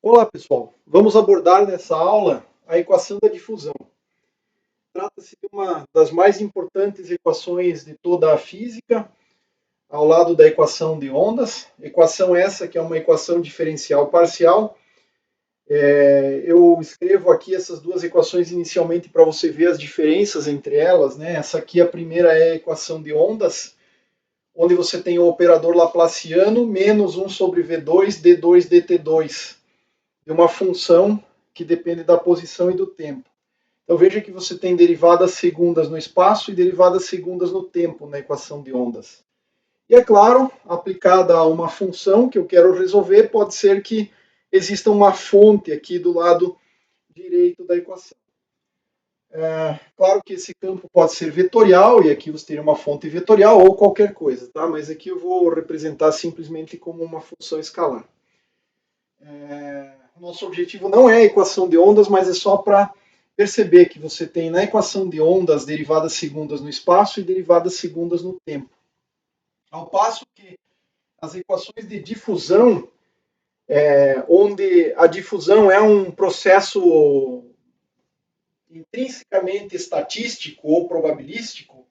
Olá, pessoal. Vamos abordar nessa aula a equação da difusão. Trata-se de uma das mais importantes equações de toda a física, ao lado da equação de ondas. Equação essa que é uma equação diferencial parcial. Eu escrevo aqui essas duas equações inicialmente para você ver as diferenças entre elas, né? Essa aqui, a primeira, é a equação de ondas, onde você tem o operador laplaciano menos 1 sobre V2, D2, dt2, de uma função que depende da posição e do tempo. Então veja que você tem derivadas segundas no espaço e derivadas segundas no tempo na equação de ondas. E é claro, aplicada a uma função que eu quero resolver, pode ser que exista uma fonte aqui do lado direito da equação. Claro que esse campo pode ser vetorial, e aqui você teria uma fonte vetorial ou qualquer coisa, tá? Mas aqui eu vou representar simplesmente como uma função escalar. Nosso objetivo não é a equação de ondas, mas é só para perceber que você tem na equação de ondas derivadas segundas no espaço e derivadas segundas no tempo. Ao passo que as equações de difusão, onde a difusão é um processo intrinsecamente estatístico ou probabilístico,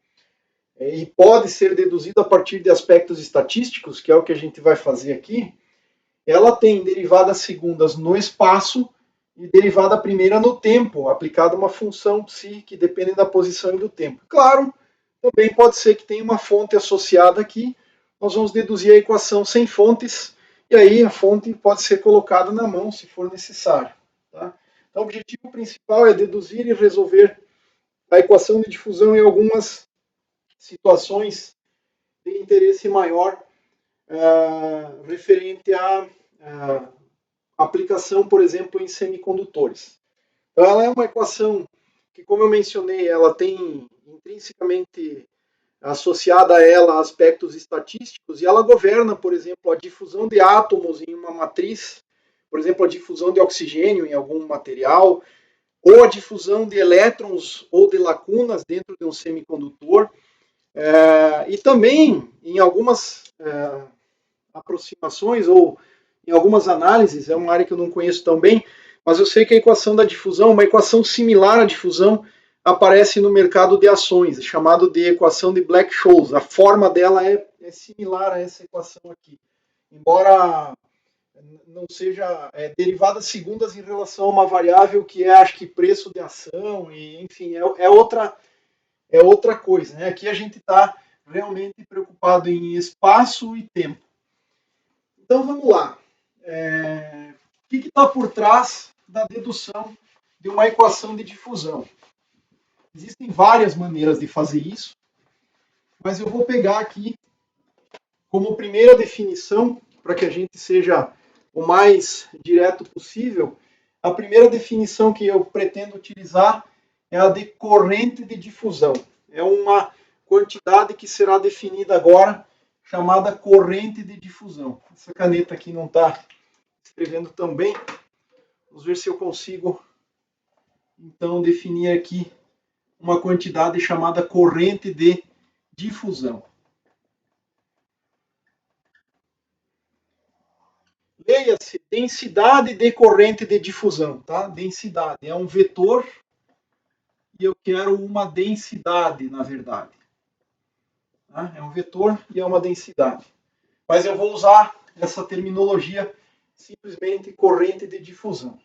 e pode ser deduzido a partir de aspectos estatísticos, que é o que a gente vai fazer aqui, ela tem derivadas segundas no espaço e derivada primeira no tempo, aplicada uma função psi que depende da posição e do tempo. Claro, também pode ser que tenha uma fonte associada aqui. Nós vamos deduzir a equação sem fontes, e aí a fonte pode ser colocada na mão se for necessário. Tá? Então, o objetivo principal é deduzir e resolver a equação de difusão em algumas situações de interesse maior referente à aplicação, por exemplo, em semicondutores. Então, ela é uma equação que, como eu mencionei, ela tem intrinsecamente associada a ela aspectos estatísticos e ela governa, por exemplo, a difusão de átomos em uma matriz, por exemplo, a difusão de oxigênio em algum material, ou a difusão de elétrons ou de lacunas dentro de um semicondutor. E também, em algumas aproximações ou em algumas análises, é uma área que eu não conheço tão bem, mas eu sei que a equação da difusão, uma equação similar à difusão, aparece no mercado de ações, chamado de equação de Black-Scholes. A forma dela é similar a essa equação aqui, embora não seja derivadas segundas em relação a uma variável que é, acho que, preço de ação, e enfim, é outra coisa. Né? Aqui a gente está realmente preocupado em espaço e tempo. Então vamos lá. O que está por trás da dedução de uma equação de difusão? Existem várias maneiras de fazer isso, mas eu vou pegar aqui como primeira definição, para que a gente seja o mais direto possível, a primeira definição que eu pretendo utilizar é a de corrente de difusão. É uma quantidade que será definida agora, chamada corrente de difusão. Essa caneta aqui não está escrevendo tão bem. Vamos ver se eu consigo, então, definir aqui uma quantidade chamada corrente de difusão. Leia-se densidade de corrente de difusão, tá? Densidade é um vetor e eu quero uma densidade, na verdade. Tá? É um vetor e é uma densidade. Mas eu vou usar essa terminologia simplesmente corrente de difusão.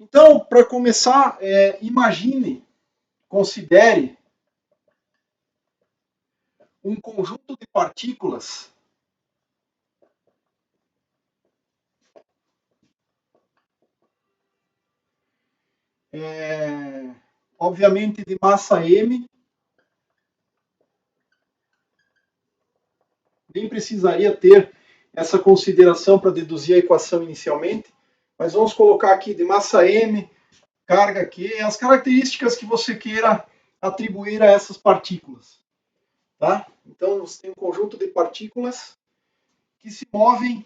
Então, para começar, imagine, considere um conjunto de partículas obviamente de massa m. Nem precisaria ter essa consideração para deduzir a equação inicialmente, mas vamos colocar aqui de massa m, carga Q, as características que você queira atribuir a essas partículas. Tá? Então, você tem um conjunto de partículas que se movem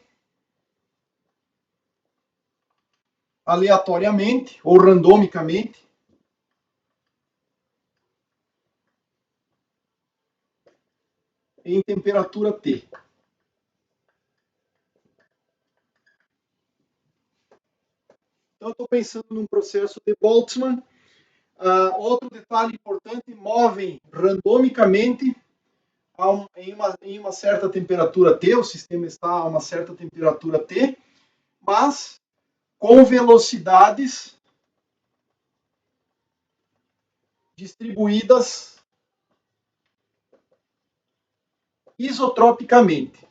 aleatoriamente ou randomicamente em temperatura T. Então, eu estou pensando num processo de Boltzmann. Outro detalhe importante, movem randomicamente em uma certa temperatura T, o sistema está a uma certa temperatura T, mas com velocidades distribuídas isotropicamente.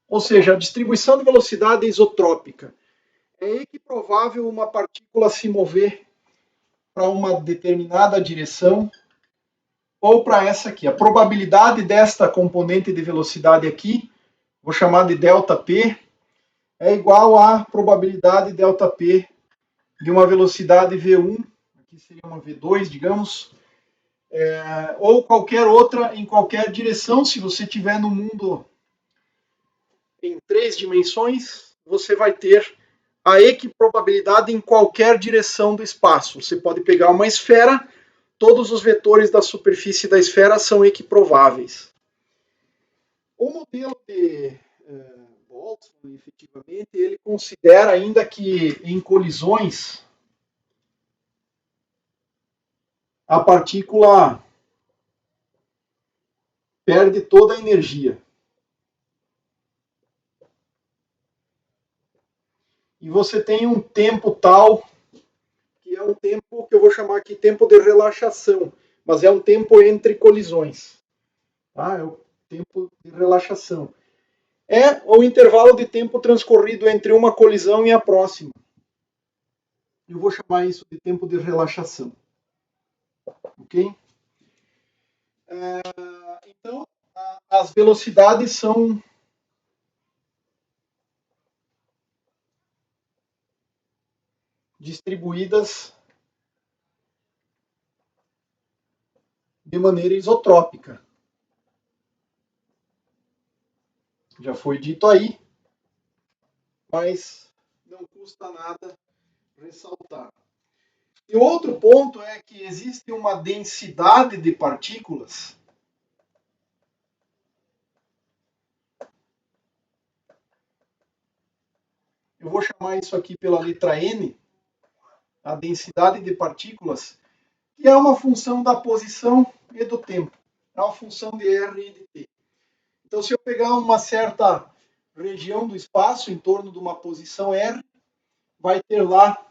Ou seja, a distribuição de velocidade é isotrópica. É equiprovável uma partícula se mover para uma determinada direção ou para essa aqui. A probabilidade desta componente de velocidade aqui, vou chamar de ΔP, é igual à probabilidade ΔP de uma velocidade V1, aqui seria uma V2, digamos, ou qualquer outra em qualquer direção. Se você estiver no mundo em 3 dimensões, você vai ter a equiprobabilidade em qualquer direção do espaço. Você pode pegar uma esfera, todos os vetores da superfície da esfera são equiprováveis. O modelo de Boltzmann, efetivamente, ele considera ainda que em colisões a partícula perde toda a energia. E você tem um tempo tal, que é um tempo que eu vou chamar aqui tempo de relaxação, mas é um tempo entre colisões. Tá? É o tempo de relaxação. É o intervalo de tempo transcorrido entre uma colisão e a próxima. Eu vou chamar isso de tempo de relaxação. Ok? Então, as velocidades são distribuídas de maneira isotrópica. Já foi dito aí, mas não custa nada ressaltar. E outro ponto é que existe uma densidade de partículas eu vou chamar isso aqui pela letra N, a densidade de partículas, que é uma função da posição e do tempo. É uma função de R e de T. Então, se eu pegar uma certa região do espaço em torno de uma posição R, vai ter lá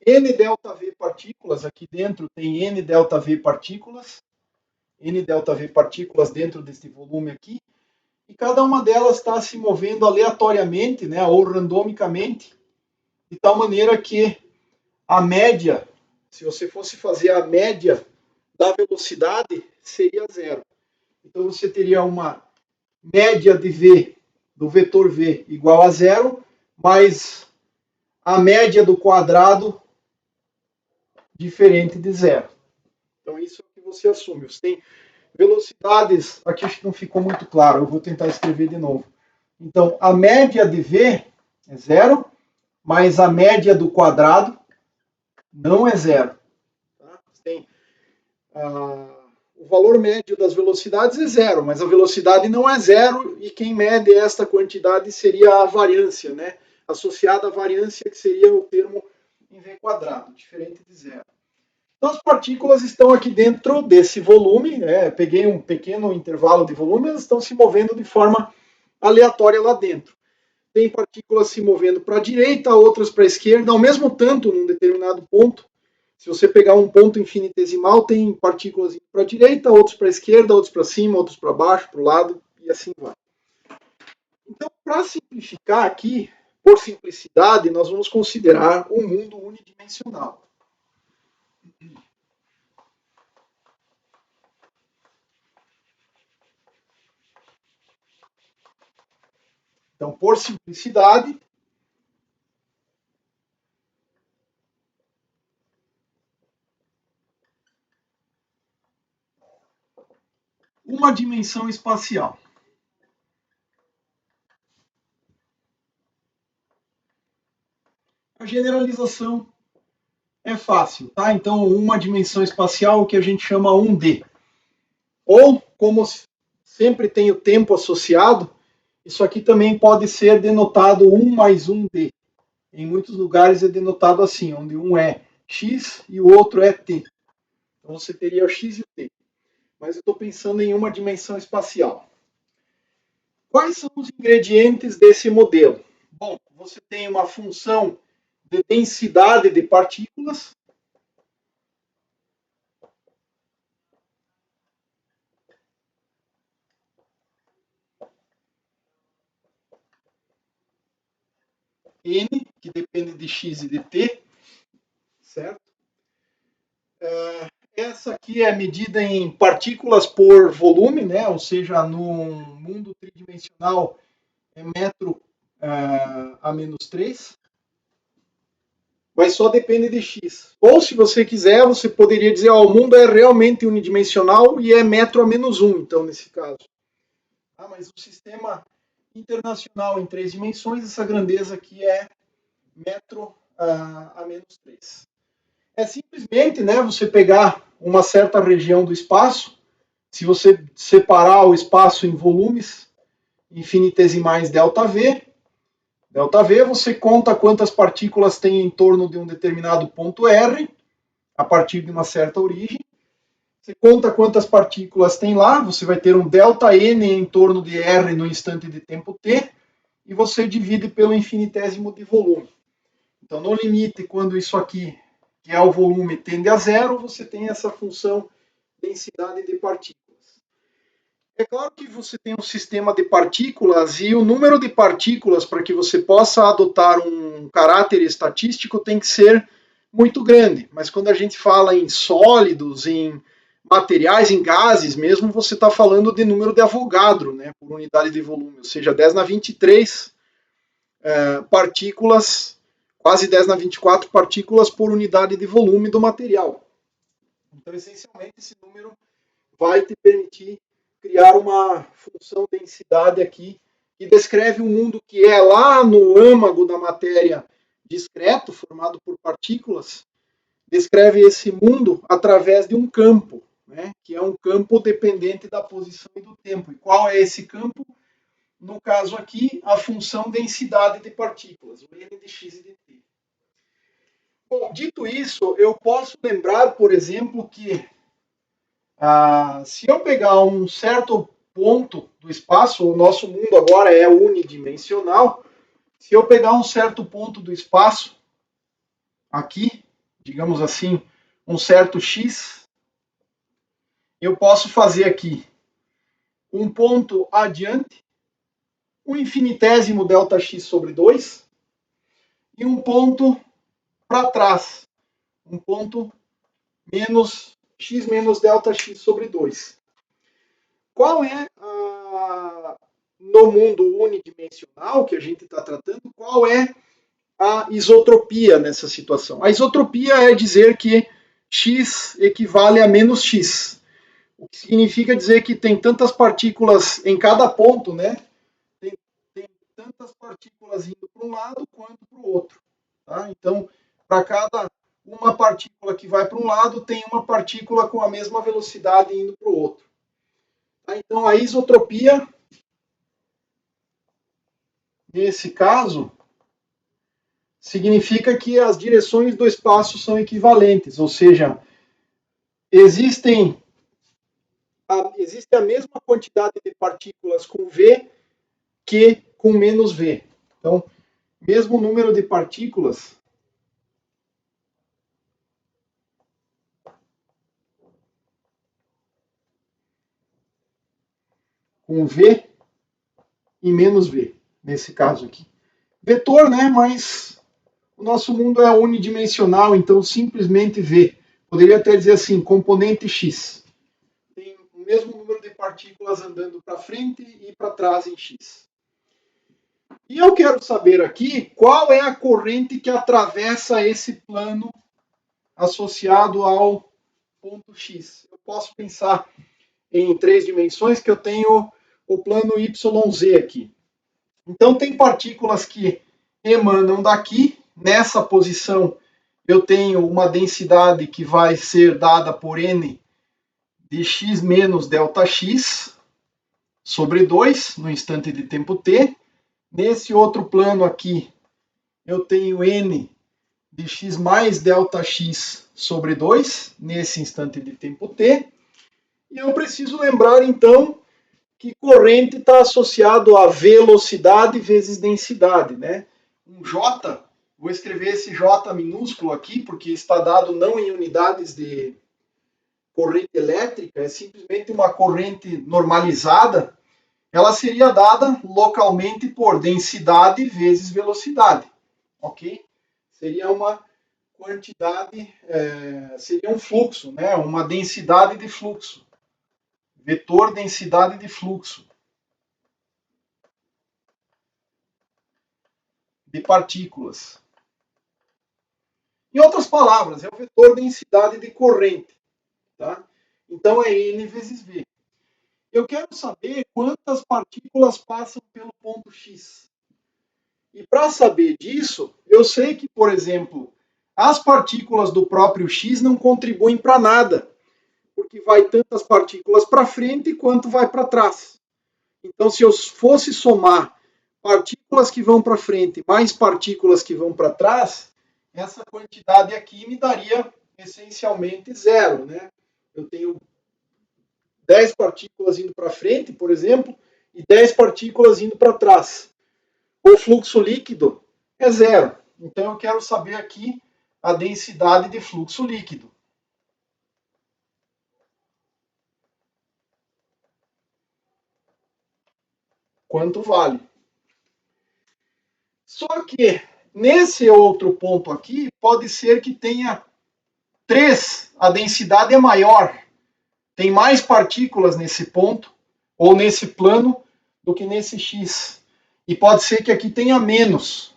N ΔV partículas, aqui dentro tem N ΔV partículas dentro deste volume aqui, e cada uma delas está se movendo aleatoriamente, né, ou randomicamente, de tal maneira que a média, se você fosse fazer a média da velocidade, seria zero. Então você teria uma média de V, do vetor V, igual a zero, mais a média do quadrado diferente de zero. Então isso é o que você assume. Você tem velocidades, aqui acho que não ficou muito claro, eu vou tentar escrever de novo. Então a média de V é zero, mais a média do quadrado não é zero. Você tem o valor médio das velocidades é zero, mas a velocidade não é zero, e quem mede esta quantidade seria a variância, né? Associada à variância, que seria o termo em V quadrado, diferente de zero. Então as partículas estão aqui dentro desse volume, né? Peguei um pequeno intervalo de volume, elas estão se movendo de forma aleatória lá dentro. Tem partículas se movendo para a direita, outras para a esquerda, ao mesmo tanto num determinado ponto. Se você pegar um ponto infinitesimal, tem partículas para a direita, outros para a esquerda, outros para cima, outros para baixo, para o lado, e assim vai. Então, para simplificar aqui, por simplicidade, nós vamos considerar um mundo unidimensional. Então, por simplicidade, uma dimensão espacial. A generalização é fácil, tá? Então, uma dimensão espacial, o que a gente chama 1D. Ou, como sempre tem o tempo associado, Isso aqui também pode ser denotado 1 mais 1D. Em muitos lugares é denotado assim, onde um é x e o outro é t. Então você teria o x e o t. Mas eu estou pensando em uma dimensão espacial. Quais são os ingredientes desse modelo? Bom, você tem uma função de densidade de partículas. N, que depende de x e de t, certo? Essa aqui é medida em partículas por volume, né? Ou seja, no mundo tridimensional é metro a menos 3, mas só depende de x. Ou se você quiser, você poderia dizer, ó, o mundo é realmente unidimensional e é metro a menos 1, então, nesse caso. Mas o sistema internacional em 3 dimensões, essa grandeza aqui é metro a menos 3. É simplesmente, né, você pegar uma certa região do espaço, se você separar o espaço em volumes infinitesimais ΔV, você conta quantas partículas tem em torno de um determinado ponto R, a partir de uma certa origem. Você conta quantas partículas tem lá, você vai ter um ΔN em torno de R no instante de tempo t, e você divide pelo infinitésimo de volume. Então, no limite, quando isso aqui, que é o volume, tende a zero, você tem essa função densidade de partículas. É claro que você tem um sistema de partículas e o número de partículas para que você possa adotar um caráter estatístico tem que ser muito grande. Mas quando a gente fala em sólidos, em materiais, em gases mesmo, você está falando de número de Avogadro, né, por unidade de volume, ou seja, 10 na 23 partículas, quase 10 na 24 partículas por unidade de volume do material. Então, essencialmente, esse número vai te permitir criar uma função densidade aqui que descreve um mundo que é lá no âmago da matéria discreto, formado por partículas, descreve esse mundo através de um campo, né, que é um campo dependente da posição e do tempo. E qual é esse campo? No caso aqui, a função densidade de partículas, o N de x e de t. Bom, dito isso, eu posso lembrar, por exemplo, que se eu pegar um certo ponto do espaço, o nosso mundo agora é unidimensional, se eu pegar um certo ponto do espaço, aqui, digamos assim, um certo x, eu posso fazer aqui um ponto adiante, um infinitésimo ΔX sobre 2, e um ponto para trás, um ponto menos x menos ΔX sobre 2. Qual é no mundo unidimensional que a gente está tratando, qual é a isotropia nessa situação? A isotropia é dizer que x equivale a menos x, o que significa dizer que tem tantas partículas em cada ponto, né? Tem tantas partículas indo para um lado quanto para o outro. Tá? Então, para cada uma partícula que vai para um lado, tem uma partícula com a mesma velocidade indo para o outro. Tá? Então, a isotropia, nesse caso, significa que as direções do espaço são equivalentes, ou seja, existe a mesma quantidade de partículas com V que com menos V. Então, mesmo número de partículas com V e menos V, nesse caso aqui. Vetor, né? Mas o nosso mundo é unidimensional, então simplesmente V. Poderia até dizer assim, componente X. Tem o mesmo número de partículas andando para frente e para trás em X. E eu quero saber aqui qual é a corrente que atravessa esse plano associado ao ponto X. Eu posso pensar em 3 dimensões que eu tenho o plano YZ aqui. Então, tem partículas que emanam daqui. Nessa posição, eu tenho uma densidade que vai ser dada por N de x menos ΔX sobre 2 no instante de tempo t. Nesse outro plano aqui, eu tenho n de x mais ΔX sobre 2, nesse instante de tempo t. E eu preciso lembrar, então, que corrente está associado a velocidade vezes densidade, né? Um J, vou escrever esse J minúsculo aqui, porque está dado não em unidades de corrente elétrica, é simplesmente uma corrente normalizada. Ela seria dada localmente por densidade vezes velocidade, ok? Seria uma quantidade, seria um fluxo, né? Uma densidade de fluxo. Vetor densidade de fluxo de partículas. Em outras palavras, é o vetor densidade de corrente. Tá? Então é N vezes V. Eu quero saber quantas partículas passam pelo ponto X. E para saber disso, eu sei que, por exemplo, as partículas do próprio X não contribuem para nada, porque vai tantas partículas para frente quanto vai para trás. Então, se eu fosse somar partículas que vão para frente mais partículas que vão para trás, essa quantidade aqui me daria essencialmente zero, né? Eu tenho 10 partículas indo para frente, por exemplo, e 10 partículas indo para trás. O fluxo líquido é zero. Então eu quero saber aqui a densidade de fluxo líquido. Quanto vale? Só que nesse outro ponto aqui, pode ser que tenha 3, a densidade é maior. Tem mais partículas nesse ponto, ou nesse plano, do que nesse X. E pode ser que aqui tenha menos.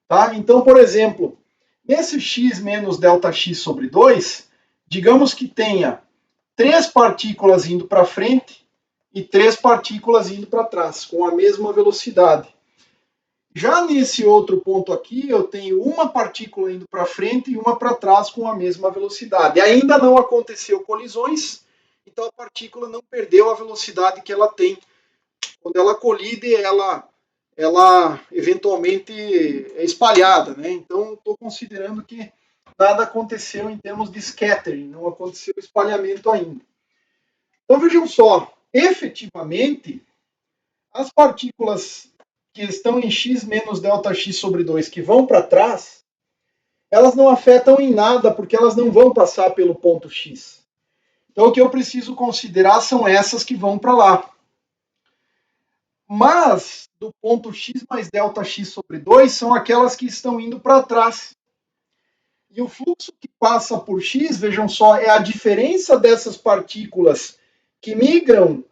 Tá? Então, por exemplo, nesse x menos ΔX sobre 2, digamos que tenha 3 partículas indo para frente e 3 partículas indo para trás, com a mesma velocidade. Já nesse outro ponto aqui, eu tenho uma partícula indo para frente e uma para trás com a mesma velocidade. Ainda não aconteceu colisões, então a partícula não perdeu a velocidade que ela tem. Quando ela colide, ela eventualmente é espalhada, né? Então, estou considerando que nada aconteceu em termos de scattering, não aconteceu espalhamento ainda. Então, vejam só, efetivamente, as partículas que estão em x menos ΔX sobre 2, que vão para trás, elas não afetam em nada, porque elas não vão passar pelo ponto x. Então, o que eu preciso considerar são essas que vão para lá. Mas, do ponto x mais ΔX sobre 2, são aquelas que estão indo para trás. E o fluxo que passa por x, vejam só, é a diferença dessas partículas que migram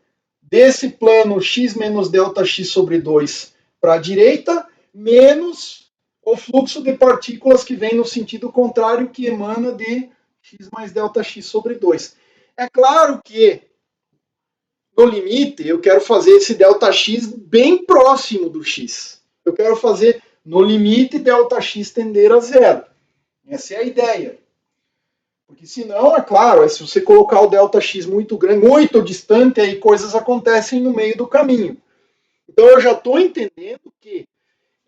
desse plano x menos ΔX sobre 2 para a direita, menos o fluxo de partículas que vem no sentido contrário, que emana de x mais ΔX sobre 2. É claro que, no limite, eu quero fazer esse ΔX bem próximo do x. Eu quero fazer, no limite, ΔX tender a zero. Essa é a ideia. Porque senão, é claro, se você colocar o ΔX muito grande, muito distante, aí coisas acontecem no meio do caminho. Então eu já estou entendendo que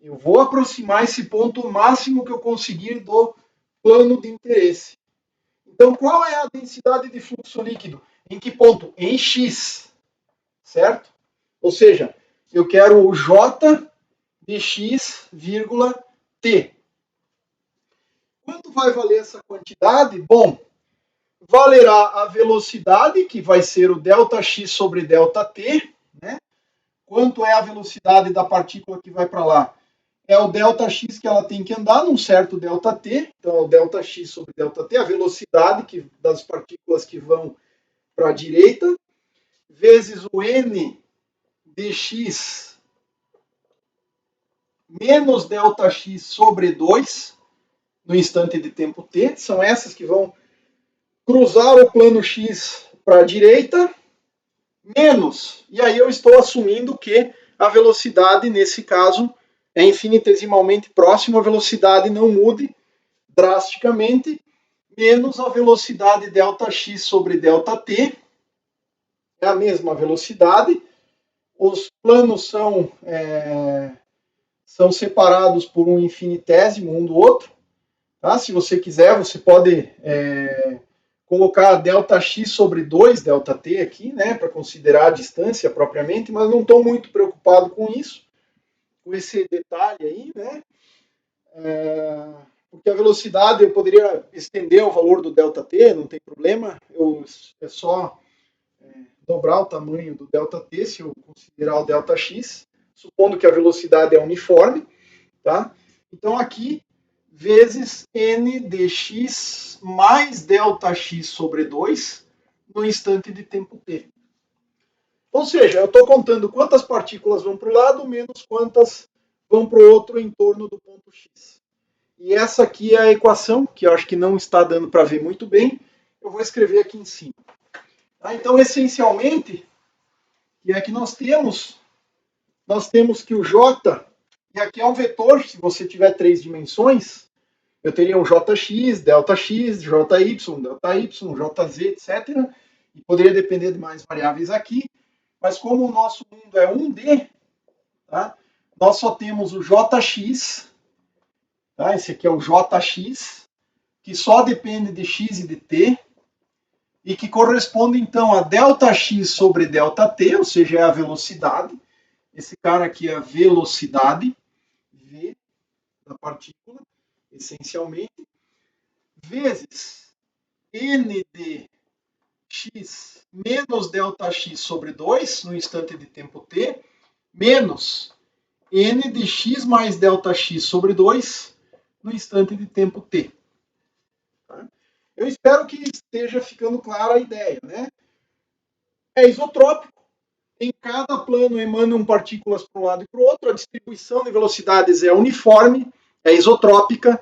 eu vou aproximar esse ponto máximo que eu conseguir do plano de interesse. Então qual é a densidade de fluxo líquido? Em que ponto? Em x. Certo? Ou seja, eu quero o J de x, t. Quanto vai valer essa quantidade? Bom, valerá a velocidade, que vai ser o ΔX sobre ΔT, né? Quanto é a velocidade da partícula que vai para lá? É o ΔX que ela tem que andar num certo ΔT, então é o ΔX sobre ΔT, a velocidade das partículas que vão para a direita, vezes o n dx menos ΔX sobre 2 no instante de tempo t, são essas que vão cruzar o plano x para a direita, menos, e aí eu estou assumindo que a velocidade, nesse caso, é infinitesimalmente próxima, a velocidade não mude drasticamente, menos a velocidade ΔX sobre ΔT, é a mesma velocidade, Os planos são separados por um infinitésimo um do outro. Tá? Se você quiser, você pode colocar ΔX sobre 2, ΔT aqui, né, para considerar a distância propriamente, mas não estou muito preocupado com isso, com esse detalhe aí, né? Porque a velocidade eu poderia estender o valor do ΔT, não tem problema, é só dobrar o tamanho do ΔT, se eu considerar o ΔX, supondo que a velocidade é uniforme, tá? Então aqui, vezes n dx mais ΔX sobre 2 no instante de tempo t. Ou seja, eu estou contando quantas partículas vão para o lado, menos quantas vão para o outro em torno do ponto x. E essa aqui é a equação, que eu acho que não está dando para ver muito bem. Eu vou escrever aqui em cima. Tá? Então, essencialmente, que é que nós temos que o j, e aqui é um vetor, se você tiver 3 dimensões, eu teria um jx, ΔX, jy, ΔY, jz, etc. E poderia depender de mais variáveis aqui. Mas como o nosso mundo é 1D, tá? Nós só temos o jx, tá? Esse aqui é o jx, que só depende de x e de t, e que corresponde então a ΔX sobre ΔT, ou seja, é a velocidade. Esse cara aqui é a velocidade, v da partícula, essencialmente, vezes n de x menos ΔX sobre 2, no instante de tempo t, menos n de x mais ΔX sobre 2, no instante de tempo t. Tá? Eu espero que esteja ficando clara a ideia, né? É isotrópico. Em cada plano emanam partículas para um lado e para o outro. A distribuição de velocidades é uniforme, é isotrópica.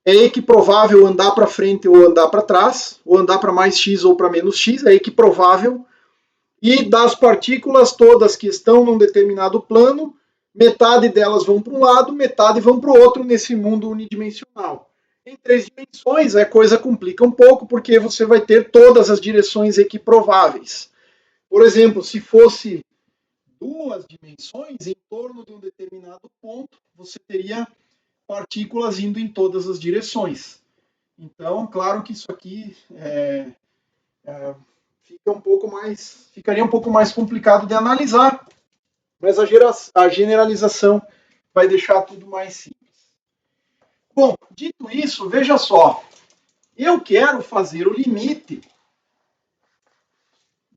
É equiprovável andar para frente ou andar para trás, ou andar para mais x ou para menos x, é equiprovável. E das partículas todas que estão num determinado plano, metade delas vão para um lado, metade vão para o outro nesse mundo unidimensional. Em 3 dimensões, a coisa complica um pouco, porque você vai ter todas as direções equiprováveis. Por exemplo, se fosse 2 dimensões, em torno de um determinado ponto, você teria partículas indo em todas as direções. Então, claro que isso aqui ficaria um pouco mais complicado de analisar, mas a generalização vai deixar tudo mais simples. Bom, dito isso, veja só, eu quero fazer o limite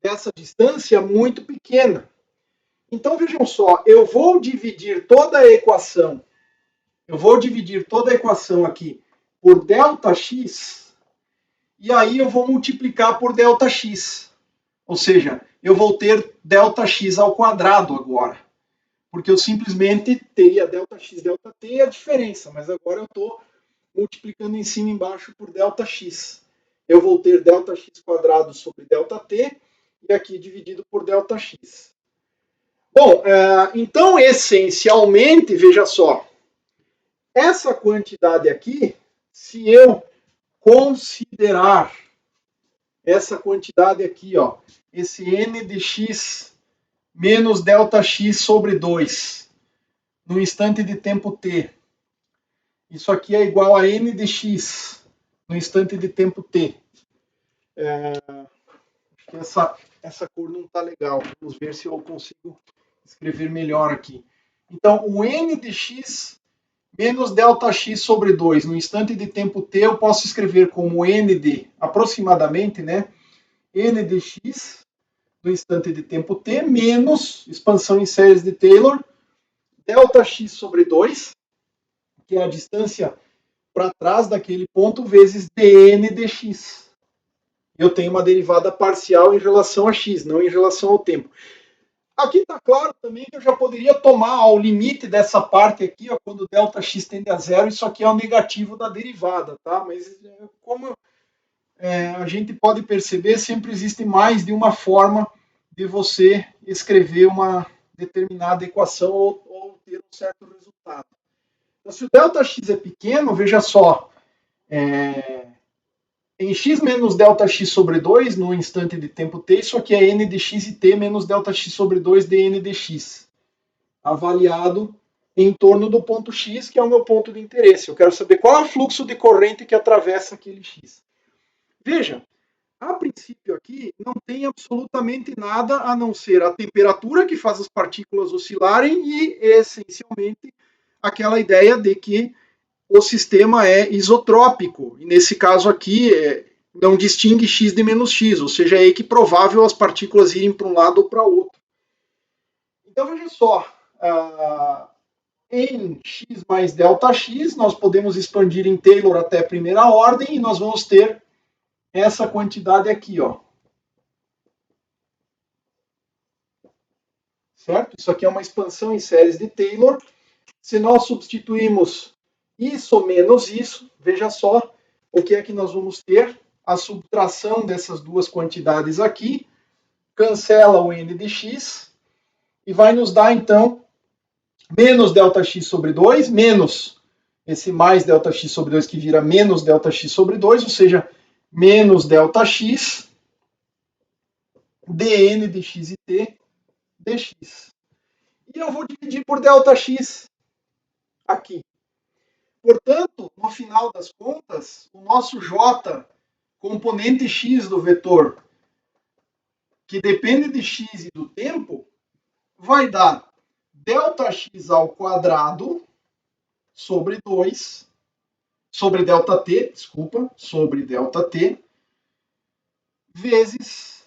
dessa distância muito pequena. Então, vejam só, eu vou dividir toda a equação aqui por ΔX, e aí eu vou multiplicar por ΔX. Ou seja, eu vou ter ΔX ao quadrado agora. Porque eu simplesmente teria ΔX, ΔT e a diferença, mas agora eu estou multiplicando em cima e embaixo por ΔX. Eu vou ter ΔX quadrado sobre ΔT e aqui dividido por ΔX. Bom, então, essencialmente, veja só, essa quantidade aqui, se eu considerar essa quantidade aqui, ó, esse n de x menos ΔX sobre 2, no instante de tempo t, isso aqui é igual a n de x no instante de tempo t. Acho que essa cor não está legal. Vamos ver se eu consigo escrever melhor aqui. Então, o n de x menos ΔX sobre 2 no instante de tempo t, eu posso escrever como n de, aproximadamente, né? N de x no instante de tempo t, menos, expansão em séries de Taylor, ΔX sobre 2, que é a distância para trás daquele ponto, vezes dn dx. Eu tenho uma derivada parcial em relação a x, não em relação ao tempo. Aqui está claro também que eu já poderia tomar ao limite dessa parte aqui, ó, quando ΔX tende a zero, isso aqui é o negativo da derivada, tá? Mas como a gente pode perceber, sempre existe mais de uma forma de você escrever uma determinada equação ou ter um certo resultado. Então, se o ΔX é pequeno, veja só, em x menos ΔX sobre 2, no instante de tempo t, isso aqui é n de x e t menos ΔX sobre 2 dn de x, avaliado em torno do ponto x, que é o meu ponto de interesse. Eu quero saber qual é o fluxo de corrente que atravessa aquele x. Veja, a princípio aqui não tem absolutamente nada a não ser a temperatura que faz as partículas oscilarem e, essencialmente, aquela ideia de que o sistema é isotrópico. E nesse caso aqui, não distingue x de menos x, ou seja, é equiprovável as partículas irem para um lado ou para outro. Então, veja só, em x mais ΔX, nós podemos expandir em Taylor até a primeira ordem e nós vamos ter essa quantidade aqui, ó. Certo? Isso aqui é uma expansão em séries de Taylor. Se nós substituirmos isso menos isso, veja só o que é que nós vamos ter. A subtração dessas duas quantidades aqui cancela o n de x e vai nos dar, então, menos ΔX sobre 2, menos esse mais ΔX sobre 2 que vira menos ΔX sobre 2, ou seja, menos ΔX dn de x e t dx. E eu vou dividir por ΔX aqui. Portanto, no final das contas, o nosso J, componente x do vetor, que depende de x e do tempo, vai dar ΔX ao quadrado sobre 2, sobre ΔT, desculpa, sobre ΔT, vezes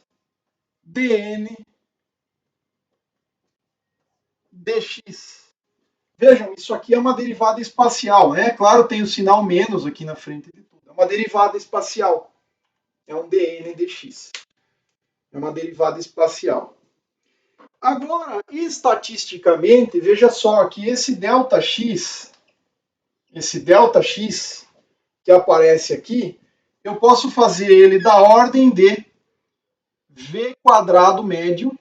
dn dx. Vejam, isso aqui é uma derivada espacial, né? Claro, tem o sinal menos aqui na frente de tudo. É uma derivada espacial. É um dn dx. É uma derivada espacial. Agora, estatisticamente, veja só que esse ΔX que aparece aqui, eu posso fazer ele da ordem de v quadrado médio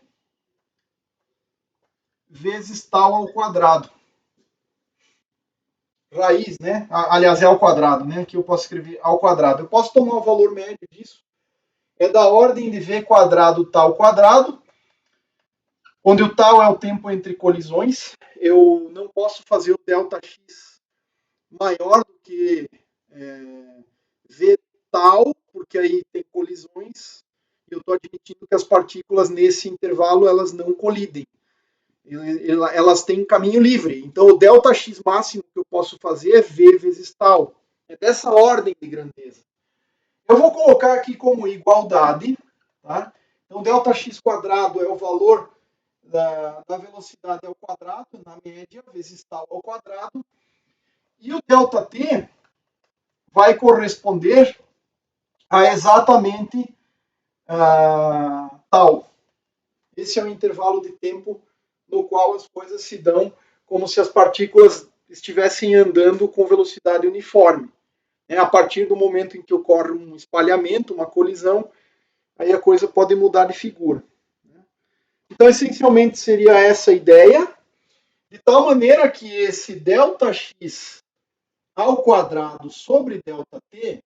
vezes tal ao quadrado. Raiz, né? Aliás, é ao quadrado, né? Aqui eu posso escrever ao quadrado. Eu posso tomar o valor médio disso. É da ordem de v quadrado tal quadrado, onde o tal é o tempo entre colisões. Eu não posso fazer o ΔX maior do que v tal, porque aí tem colisões. Eu estou admitindo que as partículas nesse intervalo elas não colidem. Elas têm caminho livre. Então, o ΔX máximo que eu posso fazer é V vezes tal. É dessa ordem de grandeza. Eu vou colocar aqui como igualdade. Tá? Então, ΔX quadrado é o valor da velocidade ao quadrado, na média, vezes tal ao quadrado. E o ΔT vai corresponder a exatamente tal. Esse é o intervalo de tempo no qual as coisas se dão como se as partículas estivessem andando com velocidade uniforme. A partir do momento em que ocorre um espalhamento, uma colisão, aí a coisa pode mudar de figura. Então, essencialmente, seria essa a ideia, de tal maneira que esse ΔX ao quadrado sobre ΔT,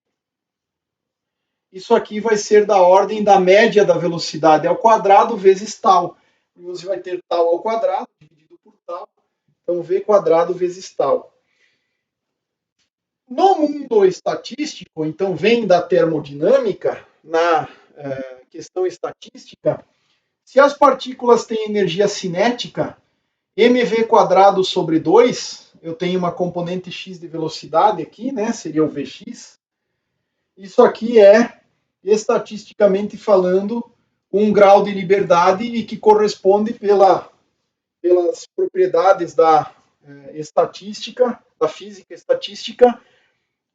isso aqui vai ser da ordem da média da velocidade ao quadrado vezes tal. E você vai ter tal ao quadrado, dividido por tal. Então, v quadrado vezes tal. No mundo estatístico, então vem da termodinâmica, na questão estatística, se as partículas têm energia cinética, mv quadrado sobre 2, eu tenho uma componente x de velocidade aqui, né? Seria o Vx. Isso aqui é, estatisticamente falando, um grau de liberdade e que corresponde pelas propriedades da estatística, da física estatística,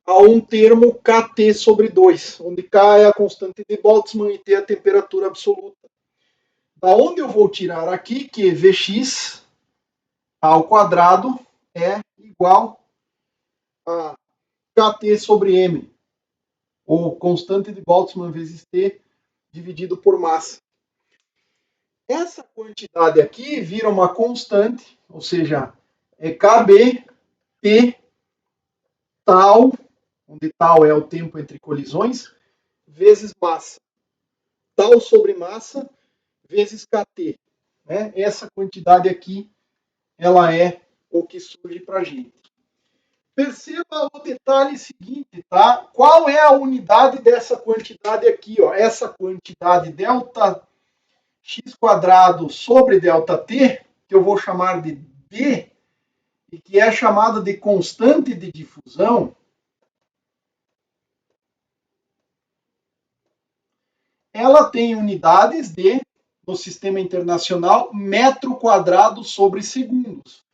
a um termo Kt sobre 2, onde K é a constante de Boltzmann e T é a temperatura absoluta. Da onde eu vou tirar aqui que Vx ao quadrado é igual a Kt sobre m, ou constante de Boltzmann vezes T dividido por massa. Essa quantidade aqui vira uma constante, ou seja, é Kb T tal, onde tal é o tempo entre colisões, vezes massa. Tal sobre massa vezes kT. Né? Essa quantidade aqui, ela é o que surge para a gente. Perceba o detalhe seguinte, tá? Qual é a unidade dessa quantidade aqui? Ó? Essa quantidade delta x quadrado sobre delta t, que eu vou chamar de D, e que é chamada de constante de difusão, ela tem unidades de, no sistema internacional, metro quadrado sobre segundos,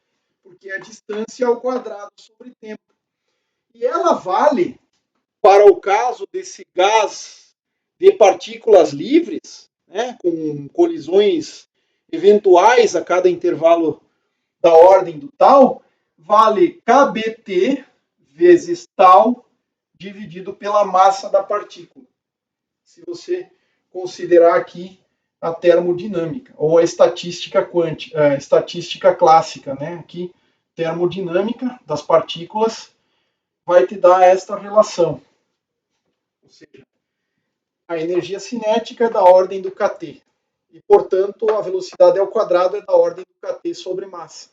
porque a distância ao quadrado sobre tempo. E ela vale para o caso desse gás de partículas livres, né, com colisões eventuais a cada intervalo da ordem do tal, vale kBt vezes tal dividido pela massa da partícula. Se você considerar aqui a termodinâmica ou a estatística quântica, a estatística clássica, né? Aqui termodinâmica das partículas vai te dar esta relação. Ou seja, a energia cinética é da ordem do kT. E, portanto, a velocidade ao quadrado é da ordem do kT sobre massa.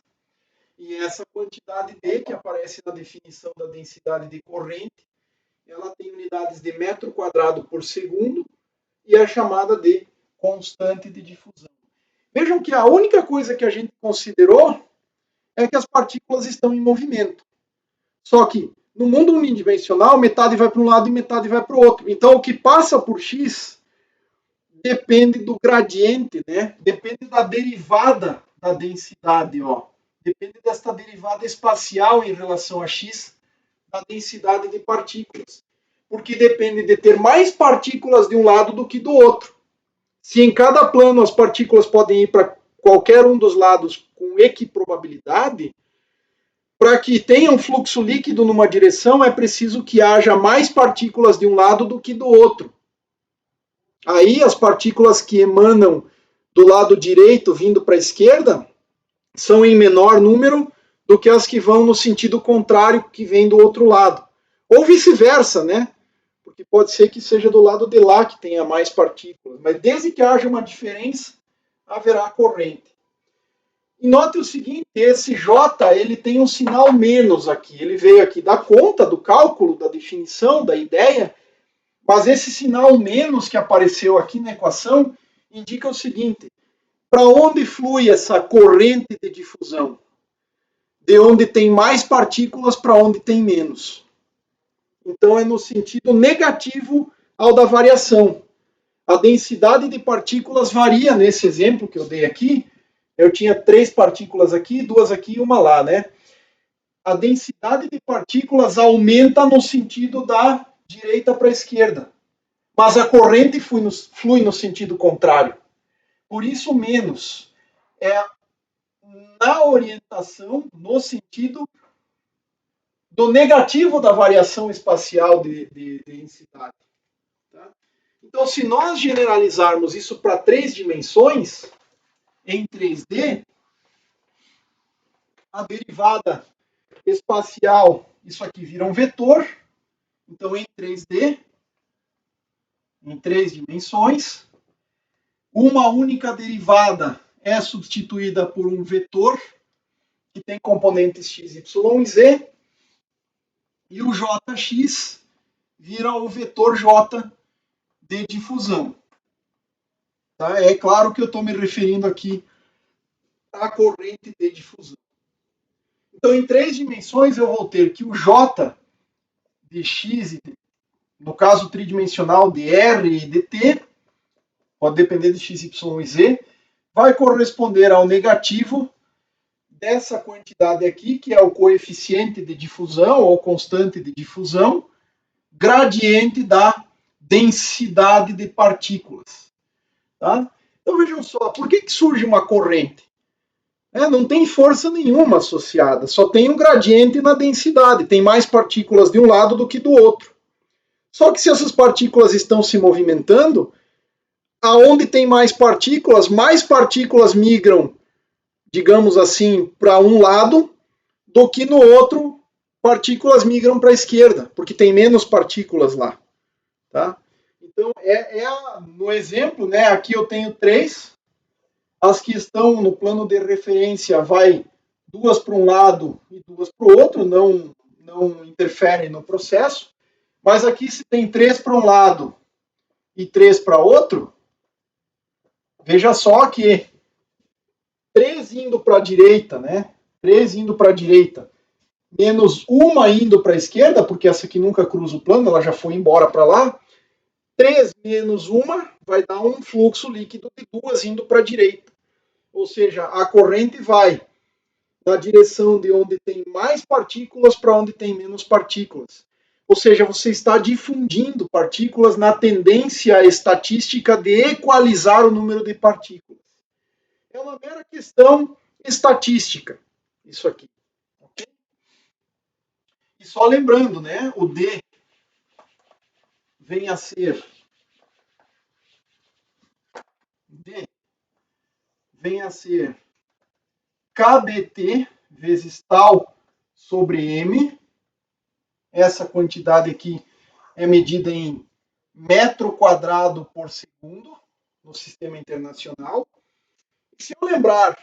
E essa quantidade D, que aparece na definição da densidade de corrente, ela tem unidades de metro quadrado por segundo e é chamada de constante de difusão. Vejam que a única coisa que a gente considerou é que as partículas estão em movimento. Só que no mundo unidimensional, metade vai para um lado e metade vai para o outro. Então, o que passa por x depende do gradiente, né? Depende da derivada da densidade, ó. Depende desta derivada espacial em relação a x da densidade de partículas. Porque depende de ter mais partículas de um lado do que do outro. Se em cada plano as partículas podem ir para qualquer um dos lados com equiprobabilidade, para que tenha um fluxo líquido numa direção, é preciso que haja mais partículas de um lado do que do outro. Aí as partículas que emanam do lado direito vindo para a esquerda são em menor número do que as que vão no sentido contrário, que vem do outro lado. Ou vice-versa, né? Porque pode ser que seja do lado de lá que tenha mais partículas. Mas desde que haja uma diferença, haverá corrente. E note o seguinte, esse J ele tem um sinal menos aqui. Ele veio aqui da conta, do cálculo, da definição, da ideia, mas esse sinal menos que apareceu aqui na equação indica o seguinte, para onde flui essa corrente de difusão? De onde tem mais partículas para onde tem menos. Então é no sentido negativo ao da variação. A densidade de partículas varia nesse exemplo que eu dei aqui. Eu tinha 3 partículas aqui, 2 aqui e uma lá, né? A densidade de partículas aumenta no sentido da direita para a esquerda. Mas a corrente flui no sentido contrário. Por isso, menos é na orientação, no sentido do negativo da variação espacial de densidade. Tá? Então, se nós generalizarmos isso para 3 dimensões, em 3D, a derivada espacial, isso aqui vira um vetor, então em 3D, em 3 dimensões, uma única derivada é substituída por um vetor que tem componentes x, y e z, e o jx vira o vetor j de difusão. Tá? É claro que eu estou me referindo aqui à corrente de difusão. Então, em 3 dimensões, eu vou ter que o j de x, no caso tridimensional de r e de t, pode depender de x, y e z, vai corresponder ao negativo dessa quantidade aqui, que é o coeficiente de difusão, ou constante de difusão, gradiente da densidade de partículas. Tá? Então vejam só, por que surge uma corrente? Não tem força nenhuma associada, só tem um gradiente na densidade, tem mais partículas de um lado do que do outro. Só que se essas partículas estão se movimentando, aonde tem mais partículas migram, digamos assim, para um lado, do que no outro, partículas migram para a esquerda, porque tem menos partículas lá. Tá? Então, no exemplo, né, aqui eu tenho 3, as que estão no plano de referência vai 2 para um lado e 2 para o outro, não interferem no processo, mas aqui se tem 3 para um lado e 3 para outro, veja só que 3 indo para a direita, né? 3 indo para a direita, menos uma indo para a esquerda, porque essa aqui nunca cruza o plano, ela já foi embora para lá. 3 menos uma vai dar um fluxo líquido de 2 indo para a direita. Ou seja, a corrente vai na direção de onde tem mais partículas para onde tem menos partículas. Ou seja, você está difundindo partículas na tendência estatística de equalizar o número de partículas. É uma mera questão estatística, isso aqui. Okay? E só lembrando, né, o D vem a ser KBT vezes tal sobre M. Essa quantidade aqui é medida em metro quadrado por segundo no sistema internacional. Se eu lembrar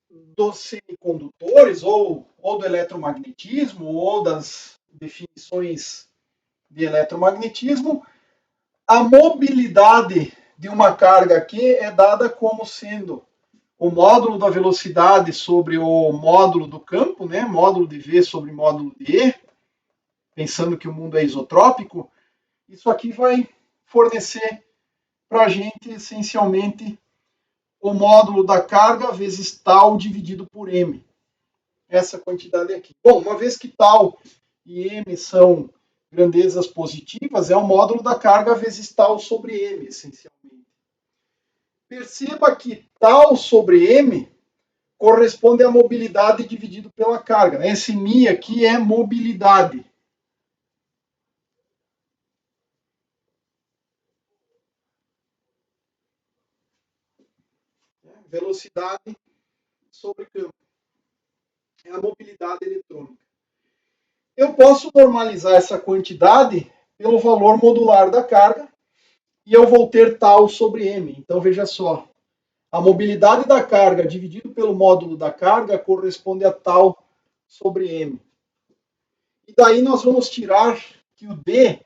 dos semicondutores ou do eletromagnetismo ou das definições de eletromagnetismo, a mobilidade de uma carga aqui é dada como sendo o módulo da velocidade sobre o módulo do campo, né? Módulo de V sobre módulo de E, pensando que o mundo é isotrópico. Isso aqui vai fornecer para a gente, essencialmente, o módulo da carga vezes tal dividido por M. Essa quantidade aqui. Bom, uma vez que tal e M são grandezas positivas, é o módulo da carga vezes tal sobre M, essencialmente. Perceba que tal sobre M corresponde à mobilidade dividido pela carga. Esse μ aqui é mobilidade. Velocidade sobre campo. É a mobilidade eletrônica. Eu posso normalizar essa quantidade pelo valor modular da carga e eu vou ter tal sobre m. Então, veja só. A mobilidade da carga dividido pelo módulo da carga corresponde a tal sobre m. E daí nós vamos tirar que o D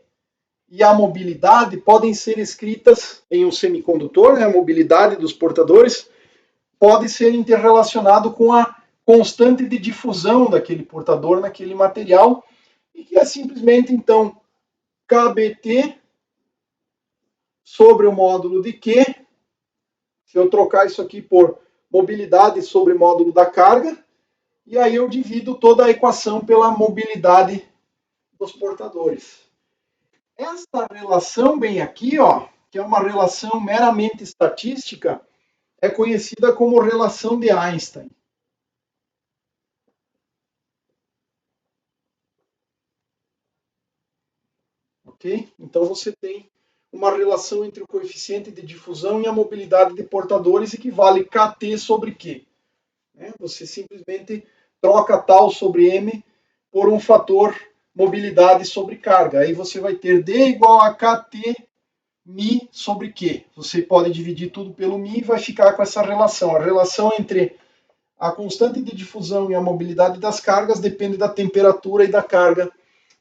e a mobilidade podem ser escritas em um semicondutor, né? A mobilidade dos portadores pode ser interrelacionado com a constante de difusão daquele portador naquele material, e que é simplesmente, então, KBT sobre o módulo de Q. Se eu trocar isso aqui por mobilidade sobre módulo da carga, e aí eu divido toda a equação pela mobilidade dos portadores. Esta relação bem aqui, ó, que é uma relação meramente estatística, é conhecida como relação de Einstein. Ok? Então você tem uma relação entre o coeficiente de difusão e a mobilidade de portadores, que vale Kt sobre Q. Você simplesmente troca tal sobre m por um fator mobilidade sobre carga. Aí você vai ter D igual a Kt μ sobre Q. Você pode dividir tudo pelo μ e vai ficar com essa relação. A relação entre a constante de difusão e a mobilidade das cargas depende da temperatura e da carga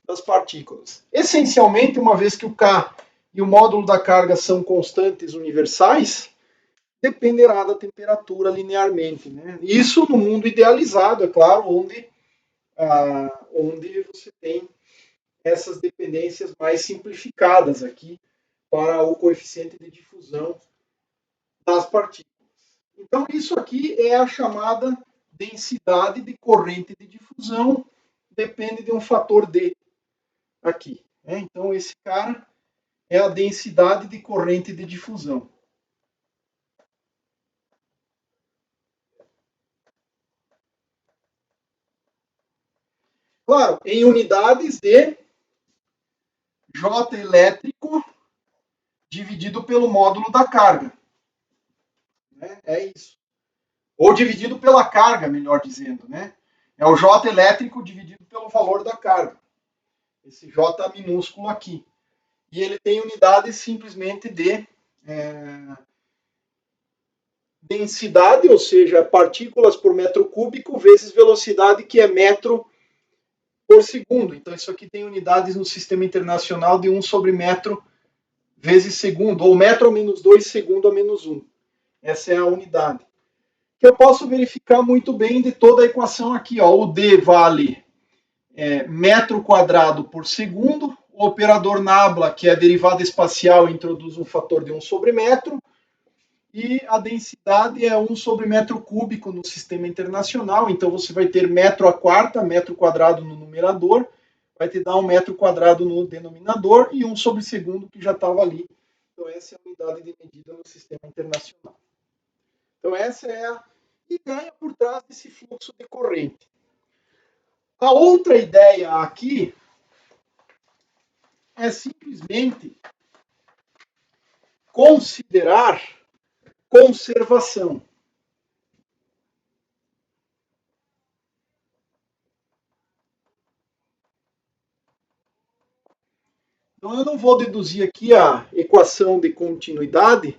das partículas. Essencialmente, uma vez que o K e o módulo da carga são constantes universais, dependerá da temperatura linearmente. Né? Isso no mundo idealizado, é claro, onde você tem essas dependências mais simplificadas aqui para o coeficiente de difusão das partículas. Então, isso aqui é a chamada densidade de corrente de difusão, depende de um fator D aqui. Então, esse cara é a densidade de corrente de difusão. Claro, em unidades de J elétrico dividido pelo módulo da carga. É isso. Ou dividido pela carga, melhor dizendo. Né? É o J elétrico dividido pelo valor da carga. Esse J minúsculo aqui. E ele tem unidades simplesmente de densidade, ou seja, partículas por metro cúbico, vezes velocidade, que é metro por segundo. Então, isso aqui tem unidades no sistema internacional de 1 sobre metro vezes segundo, ou metro ao menos 2, segundo a menos 1. Essa é a unidade. Que eu posso verificar muito bem de toda a equação aqui. Ó. O D vale metro quadrado por segundo. O operador nabla, que é a derivada espacial, introduz um fator de 1 sobre metro. E a densidade é 1 sobre metro cúbico no sistema internacional. Então, você vai ter metro a quarta, metro quadrado no numerador. Vai te dar 1 metro quadrado no denominador e 1 sobre segundo, que já estava ali. Então, essa é a unidade de medida no sistema internacional. Então, essa é a ideia por trás desse fluxo de corrente. A outra ideia aqui é simplesmente considerar conservação. Então, eu não vou deduzir aqui a equação de continuidade,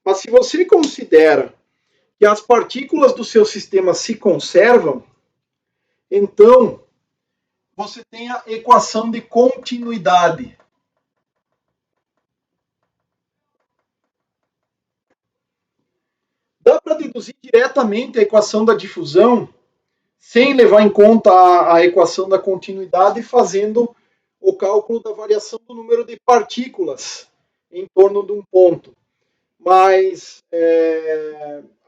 mas se você considera que as partículas do seu sistema se conservam, então você tem a equação de continuidade. Dá para deduzir diretamente a equação da difusão sem levar em conta a equação da continuidade, fazendo o cálculo da variação do número de partículas em torno de um ponto. Mas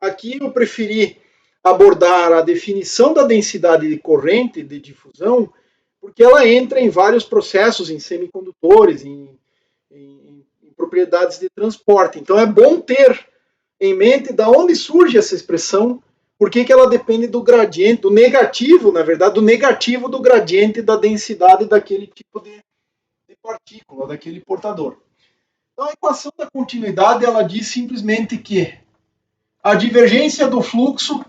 aqui eu preferi abordar a definição da densidade de corrente de difusão, porque ela entra em vários processos, em semicondutores, em propriedades de transporte. Então é bom ter em mente de onde surge essa expressão, por que ela depende do gradiente, do negativo, na verdade, do negativo do gradiente da densidade daquele tipo de partícula, daquele portador. Então, a equação da continuidade, ela diz simplesmente que a divergência do fluxo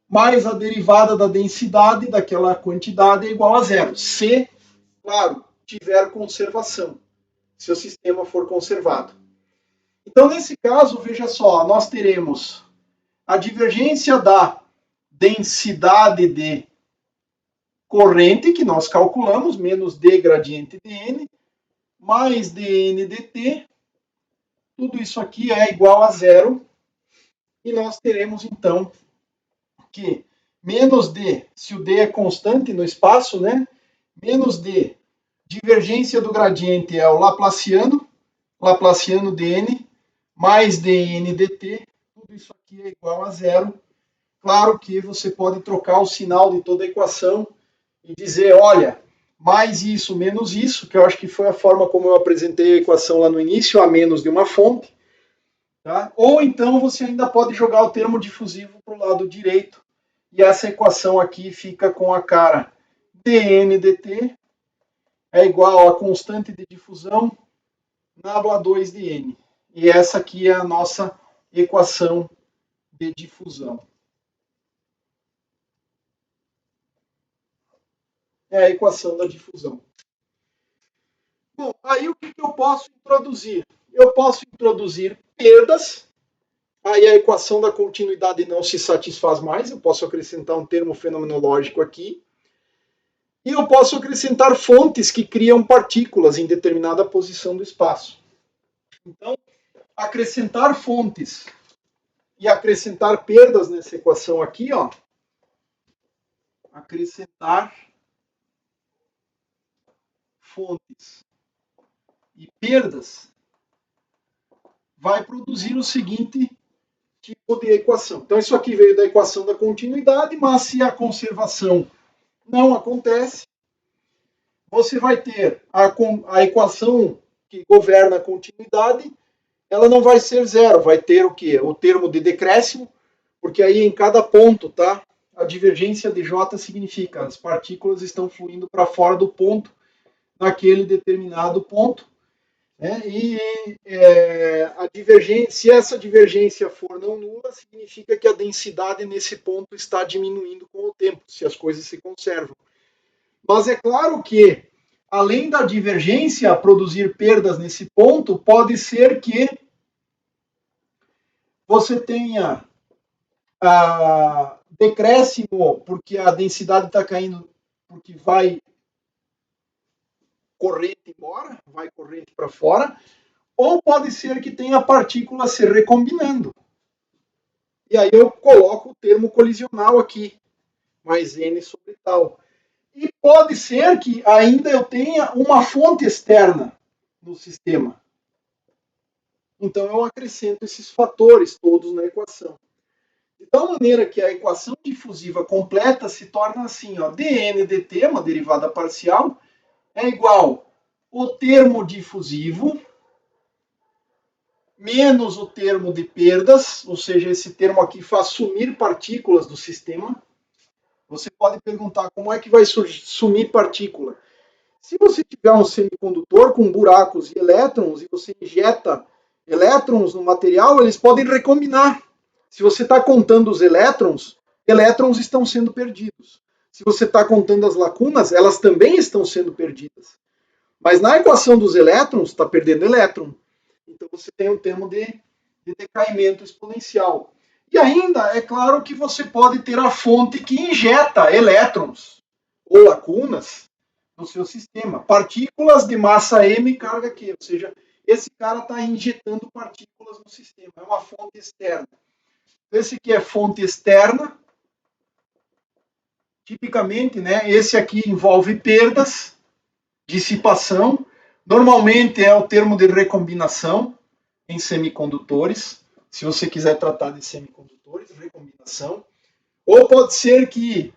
mais a derivada da densidade daquela quantidade é igual a zero. Se, claro, tiver conservação, se o sistema for conservado. Então, nesse caso, veja só, nós teremos a divergência da densidade de corrente, que nós calculamos, menos d gradiente de n, mais dn dt, tudo isso aqui é igual a zero, e nós teremos, então, que menos d, se o d é constante no espaço, né? Menos d, divergência do gradiente é o Laplaciano dn, mais dn dt, tudo isso aqui é igual a zero. Claro que você pode trocar o sinal de toda a equação e dizer, olha, mais isso, menos isso, que eu acho que foi a forma como eu apresentei a equação lá no início, a menos de uma fonte. Tá? Ou então você ainda pode jogar o termo difusivo para o lado direito, e essa equação aqui fica com a cara dn dt é igual a constante de difusão nabla 2 de n. E essa aqui é a nossa equação de difusão. É a equação da difusão. Bom, aí o que eu posso introduzir? Eu posso introduzir perdas. Aí a equação da continuidade não se satisfaz mais. Eu posso acrescentar um termo fenomenológico aqui. E eu posso acrescentar fontes que criam partículas em determinada posição do espaço. Então, acrescentar fontes e acrescentar perdas nessa equação aqui, ó. Acrescentar fontes e perdas vai produzir o seguinte tipo de equação. Então, isso aqui veio da equação da continuidade, mas se a conservação não acontece, você vai ter a equação que governa a continuidade, ela não vai ser zero, vai ter o quê? O termo de decréscimo, porque aí em cada ponto, tá? A divergência de J significa as partículas estão fluindo para fora do ponto, naquele determinado ponto, né? A divergência, se essa divergência for não nula, significa que a densidade nesse ponto está diminuindo com o tempo, se as coisas se conservam. Mas é claro que além da divergência produzir perdas nesse ponto, pode ser que você tenha decréscimo, porque a densidade está caindo, porque vai corrente embora, vai corrente para fora, ou pode ser que tenha partículas se recombinando. E aí eu coloco o termo colisional aqui, mais N sobre tal. E pode ser que ainda eu tenha uma fonte externa no sistema. Então eu acrescento esses fatores todos na equação. De tal maneira que a equação difusiva completa se torna assim, ó, dN dt, uma derivada parcial, é igual o termo difusivo menos o termo de perdas, ou seja, esse termo aqui faz sumir partículas do sistema. Você pode perguntar como é que vai sumir partícula. Se você tiver um semicondutor com buracos e elétrons e você injeta elétrons no material, eles podem recombinar. Se você está contando os elétrons estão sendo perdidos. Se você está contando as lacunas, elas também estão sendo perdidas. Mas na equação dos elétrons, está perdendo elétron. Então você tem um termo de decaimento exponencial. E ainda, é claro que você pode ter a fonte que injeta elétrons ou lacunas no seu sistema. Partículas de massa m, carga q. Ou seja, esse cara está injetando partículas no sistema. É uma fonte externa. Esse aqui é fonte externa. Tipicamente, né, esse aqui envolve perdas, dissipação. Normalmente é o termo de recombinação em semicondutores. Se você quiser tratar de semicondutores, recombinação. Ou pode ser que,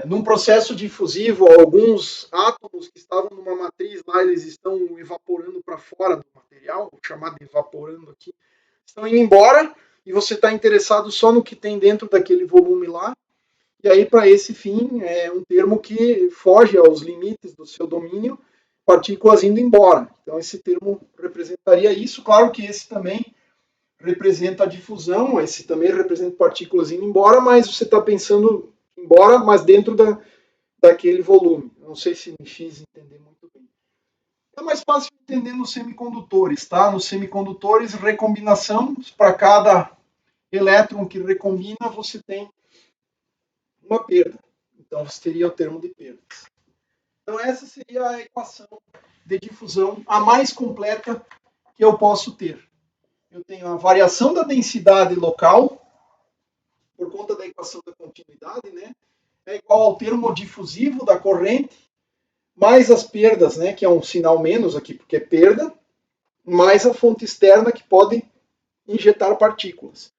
num processo difusivo, alguns átomos que estavam numa matriz lá, eles estão evaporando para fora do material, vou chamar de evaporando aqui, estão indo embora e você está interessado só no que tem dentro daquele volume lá. E aí, para esse fim, é um termo que foge aos limites do seu domínio, partículas indo embora. Então, esse termo representaria isso. Claro que esse também representa a difusão, esse também representa partículas indo embora, mas você está pensando embora, mas dentro daquele volume. Não sei se me fiz entender muito bem. É mais fácil entender nos semicondutores, tá? Nos semicondutores, recombinação, para cada elétron que recombina, você tem uma perda. Então, você teria o termo de perdas. Então, essa seria a equação de difusão, a mais completa que eu posso ter. Eu tenho a variação da densidade local, por conta da equação da continuidade, né? É igual ao termo difusivo da corrente, mais as perdas, né? Que é um sinal menos aqui, porque é perda, mais a fonte externa que pode injetar partículas.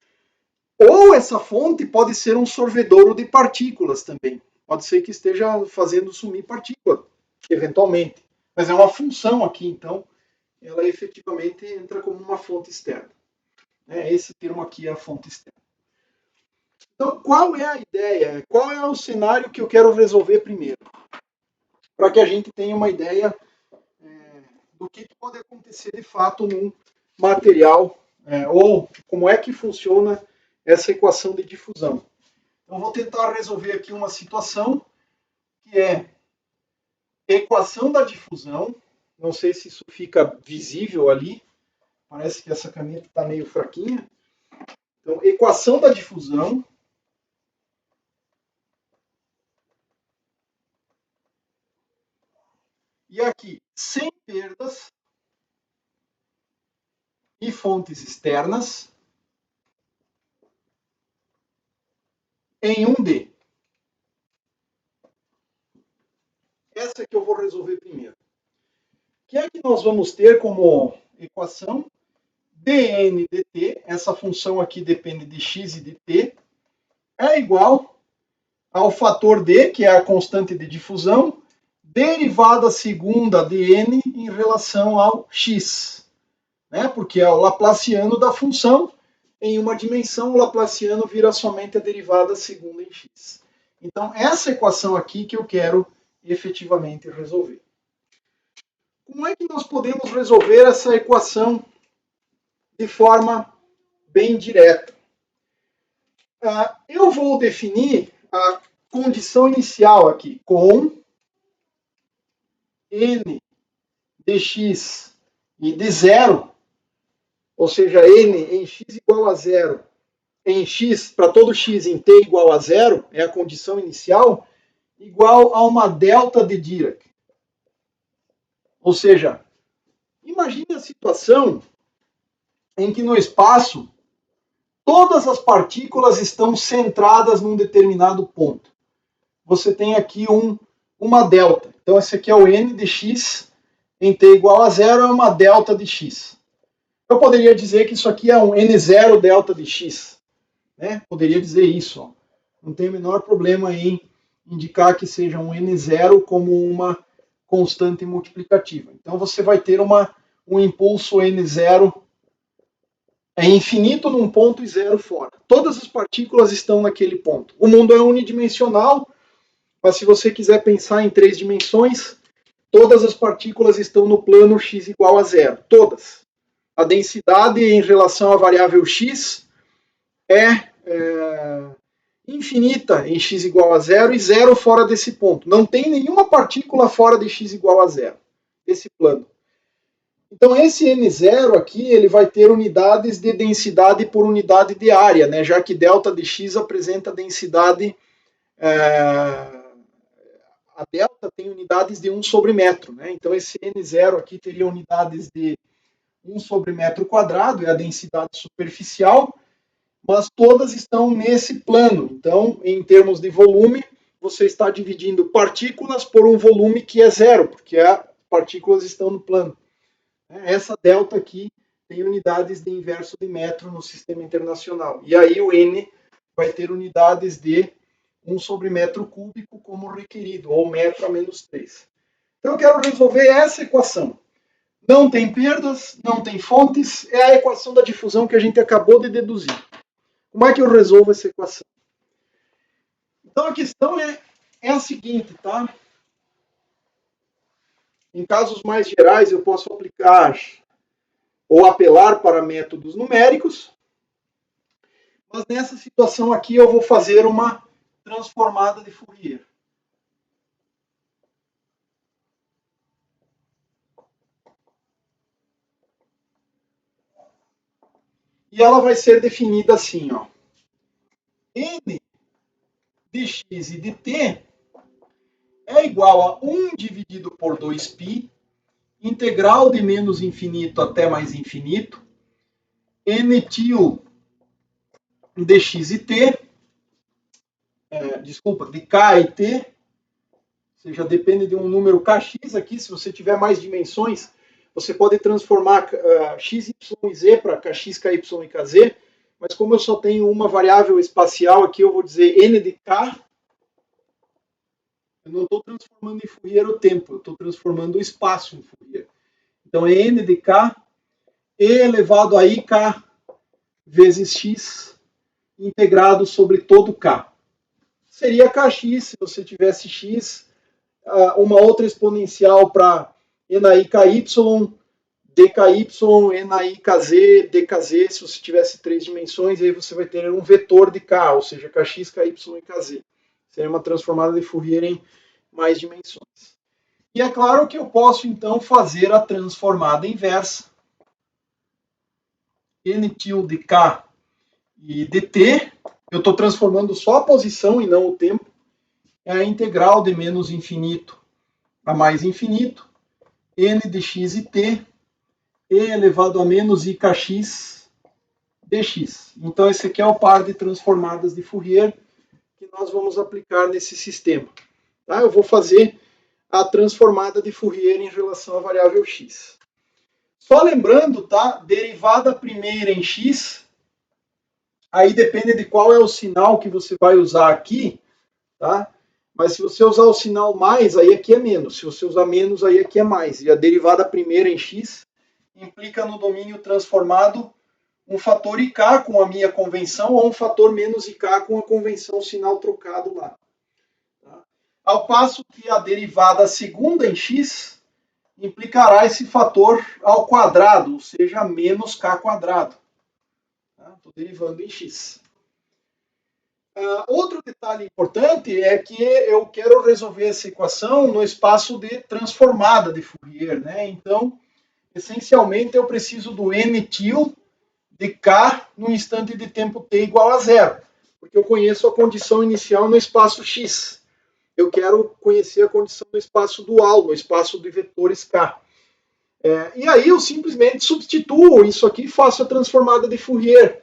Ou essa fonte pode ser um sorvedouro de partículas também. Pode ser que esteja fazendo sumir partícula, eventualmente. Mas é uma função aqui, então ela efetivamente entra como uma fonte externa. Esse termo aqui é a fonte externa. Então, qual é a ideia? Qual é o cenário que eu quero resolver primeiro? Para que a gente tenha uma ideia do que pode acontecer de fato num material, ou como é que funciona essa equação de difusão. Então, vou tentar resolver aqui uma situação que é equação da difusão. Não sei se isso fica visível ali. Parece que essa caneta está meio fraquinha. Então, equação da difusão. E aqui, sem perdas e fontes externas em 1D. Essa que eu vou resolver primeiro. O que é que nós vamos ter como equação? dN dt, essa função aqui depende de x e de t, é igual ao fator d, que é a constante de difusão, derivada segunda de n em relação ao x. Né? Porque é o laplaciano da função. Em uma dimensão, o laplaciano vira somente a derivada segunda em x. Então, essa equação aqui que eu quero efetivamente resolver. Como é que nós podemos resolver essa equação de forma bem direta? Eu vou definir a condição inicial aqui com n de x e de zero, ou seja, n em x igual a zero, em x, para todo x em t igual a zero, é a condição inicial, igual a uma delta de Dirac. Ou seja, imagine a situação em que no espaço todas as partículas estão centradas num determinado ponto. Você tem aqui uma delta. Então, esse aqui é o n de x em t igual a zero, é uma delta de x. Eu poderia dizer que isso aqui é um n0 delta de x. Né? Poderia dizer isso. Ó. Não tem o menor problema em indicar que seja um n0 como uma constante multiplicativa. Então, você vai ter um impulso n0 é infinito num ponto e zero fora. Todas as partículas estão naquele ponto. O mundo é unidimensional, mas se você quiser pensar em 3 dimensões, todas as partículas estão no plano x igual a zero. Todas. A densidade em relação à variável x é infinita em x igual a zero e zero fora desse ponto. Não tem nenhuma partícula fora de x igual a zero. Esse plano. Então, esse n0 aqui, ele vai ter unidades de densidade por unidade de área, né? Já que delta de x apresenta densidade... a delta tem unidades de 1 sobre metro, né? Então, esse n0 aqui teria unidades de 1 sobre metro quadrado, é a densidade superficial, mas todas estão nesse plano. Então, em termos de volume, você está dividindo partículas por um volume que é zero, porque as partículas estão no plano. Essa delta aqui tem unidades de inverso de metro no sistema internacional. E aí o N vai ter unidades de 1 sobre metro cúbico como requerido, ou metro a menos 3. Então eu quero resolver essa equação. Não tem perdas, não tem fontes, é a equação da difusão que a gente acabou de deduzir. Como é que eu resolvo essa equação? Então a questão é a seguinte, tá? Em casos mais gerais, eu posso aplicar ou apelar para métodos numéricos, mas nessa situação aqui eu vou fazer uma transformada de Fourier. E ela vai ser definida assim, ó. N de x e de t é igual a 1 dividido por 2π, integral de menos infinito até mais infinito, n til de x e t, de k e t, ou seja, depende de um número kx aqui, se você tiver mais dimensões, você pode transformar x, y e z para kx, ky e kz, mas como eu só tenho uma variável espacial aqui, eu vou dizer n de k. Eu não estou transformando em Fourier o tempo, eu estou transformando o espaço em Fourier. Então, é n de k, e elevado a ik vezes x, integrado sobre todo k. Seria kx, se você tivesse x, uma outra exponencial para e na ky, dky, e na ikz, dkz, se você tivesse 3 dimensões, aí você vai ter um vetor de k, ou seja, kx, ky e kz. Seria uma transformada de Fourier em mais dimensões. E é claro que eu posso, então, fazer a transformada inversa. N tilde k e dt, eu estou transformando só a posição e não o tempo. É a integral de menos infinito a mais infinito, n de x e t, e elevado a menos ikx dx. Então, esse aqui é o par de transformadas de Fourier que nós vamos aplicar nesse sistema. Tá? Eu vou fazer a transformada de Fourier em relação à variável x. Só lembrando, tá? Derivada primeira em x, aí depende de qual é o sinal que você vai usar aqui, tá? Mas se você usar o sinal mais, aí aqui é menos. Se você usar menos, aí aqui é mais. E a derivada primeira em x implica no domínio transformado um fator ik com a minha convenção ou um fator menos ik com a convenção sinal trocado lá. Tá? Ao passo que a derivada segunda em x implicará esse fator ao quadrado, ou seja, menos k quadrado. Estou derivando em x. Outro detalhe importante é que eu quero resolver essa equação no espaço de transformada de Fourier, né? Então, essencialmente, eu preciso do n-til de k no instante de tempo t igual a zero, porque eu conheço a condição inicial no espaço x. Eu quero conhecer a condição no espaço dual, no espaço de vetores k. E aí eu simplesmente substituo isso aqui e faço a transformada de Fourier.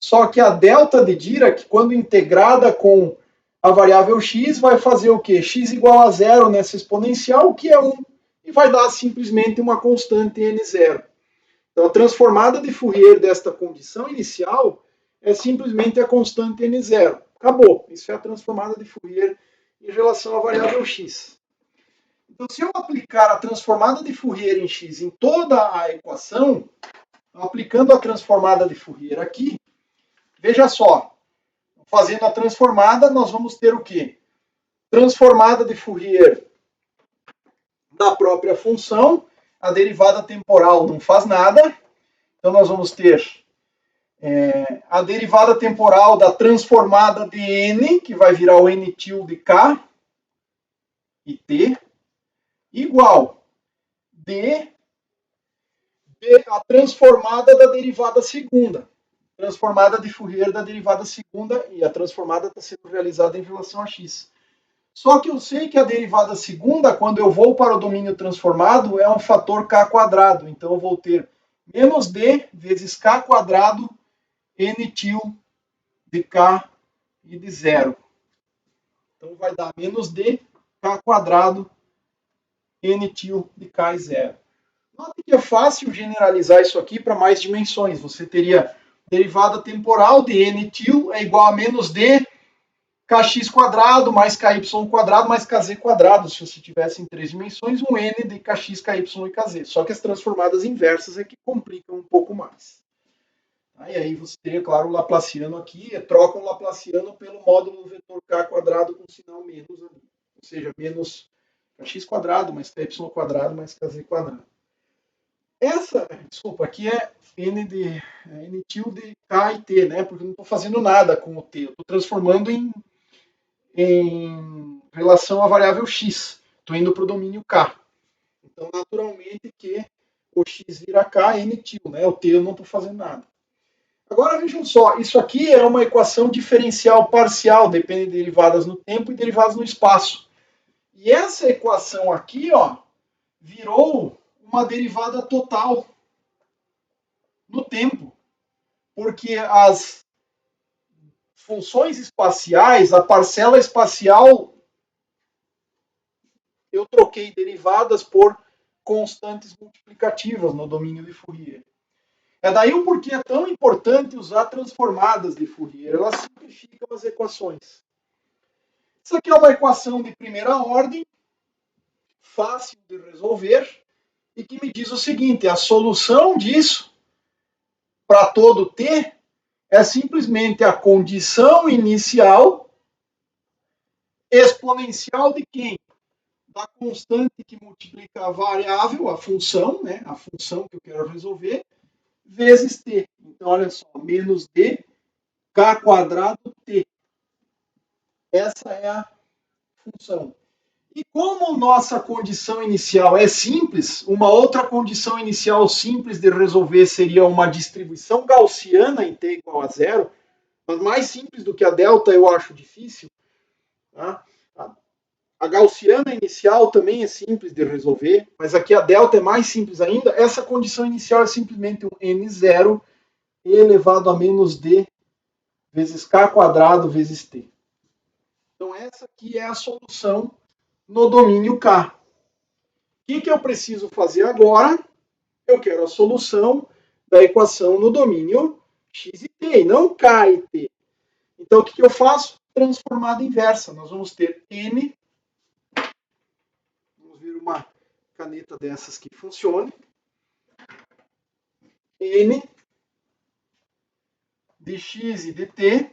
Só que a delta de Dirac, quando integrada com a variável x, vai fazer o quê? X igual a zero nessa exponencial, que é 1, e vai dar simplesmente uma constante n0. Então, a transformada de Fourier desta condição inicial é simplesmente a constante n0. Acabou. Isso é a transformada de Fourier em relação à variável x. Então, se eu aplicar a transformada de Fourier em x em toda a equação, aplicando a transformada de Fourier aqui, veja só, fazendo a transformada, nós vamos ter o quê? Transformada de Fourier da própria função, a derivada temporal não faz nada, então nós vamos ter a derivada temporal da transformada de n, que vai virar o n-til de k e t, igual d a transformada da derivada segunda. Transformada de Fourier da derivada segunda, e a transformada está sendo realizada em relação a x. Só que eu sei que a derivada segunda, quando eu vou para o domínio transformado, é um fator k quadrado. Então eu vou ter menos d vezes k quadrado n-til de k e de zero. Então vai dar menos d k quadrado n-til de k e zero. Note que é fácil generalizar isso aqui para mais dimensões. Você teria derivada temporal de n-til é igual a menos d kx quadrado mais ky quadrado mais kz quadrado. Se você tivesse em 3 dimensões, um n de kx, ky e kz. Só que as transformadas inversas é que complicam um pouco mais. E aí você teria, claro, o Laplaciano aqui, troca o Laplaciano pelo módulo do vetor k quadrado com sinal menos ali. Ou seja, menos kx quadrado mais ky quadrado mais kz quadrado. Essa, desculpa, aqui é n-til de k e t, né? Porque eu não estou fazendo nada com o t. Eu estou transformando em relação à variável x. Estou indo para o domínio k. Então, naturalmente, que o x vira k, n-til, né? O t eu não estou fazendo nada. Agora, vejam só, isso aqui é uma equação diferencial parcial, depende de derivadas no tempo e derivadas no espaço. E essa equação aqui, ó, virou uma derivada total no tempo, porque as funções espaciais, a parcela espacial, eu troquei derivadas por constantes multiplicativas no domínio de Fourier. É daí o porquê é tão importante usar transformadas de Fourier. Elas simplificam as equações. Isso aqui é uma equação de primeira ordem, fácil de resolver, e que me diz o seguinte: a solução disso para todo t é simplesmente a condição inicial exponencial de quem? Da constante que multiplica a variável, a função, né? A função que eu quero resolver, vezes t. Então, olha só, menos d k quadrado t. Essa é a função. E como nossa condição inicial é simples, uma outra condição inicial simples de resolver seria uma distribuição gaussiana em t igual a zero, mas mais simples do que a delta eu acho difícil. Tá? A gaussiana inicial também é simples de resolver, mas aqui a delta é mais simples ainda. Essa condição inicial é simplesmente um n0 elevado a menos d vezes k quadrado vezes t. Então essa aqui é a solução no domínio K. O que eu preciso fazer agora? Eu quero a solução da equação no domínio x e t, e não k e t. Então o que eu faço? Transformada inversa. Nós vamos ter n, vamos ver uma caneta dessas que funcione, n de x e de t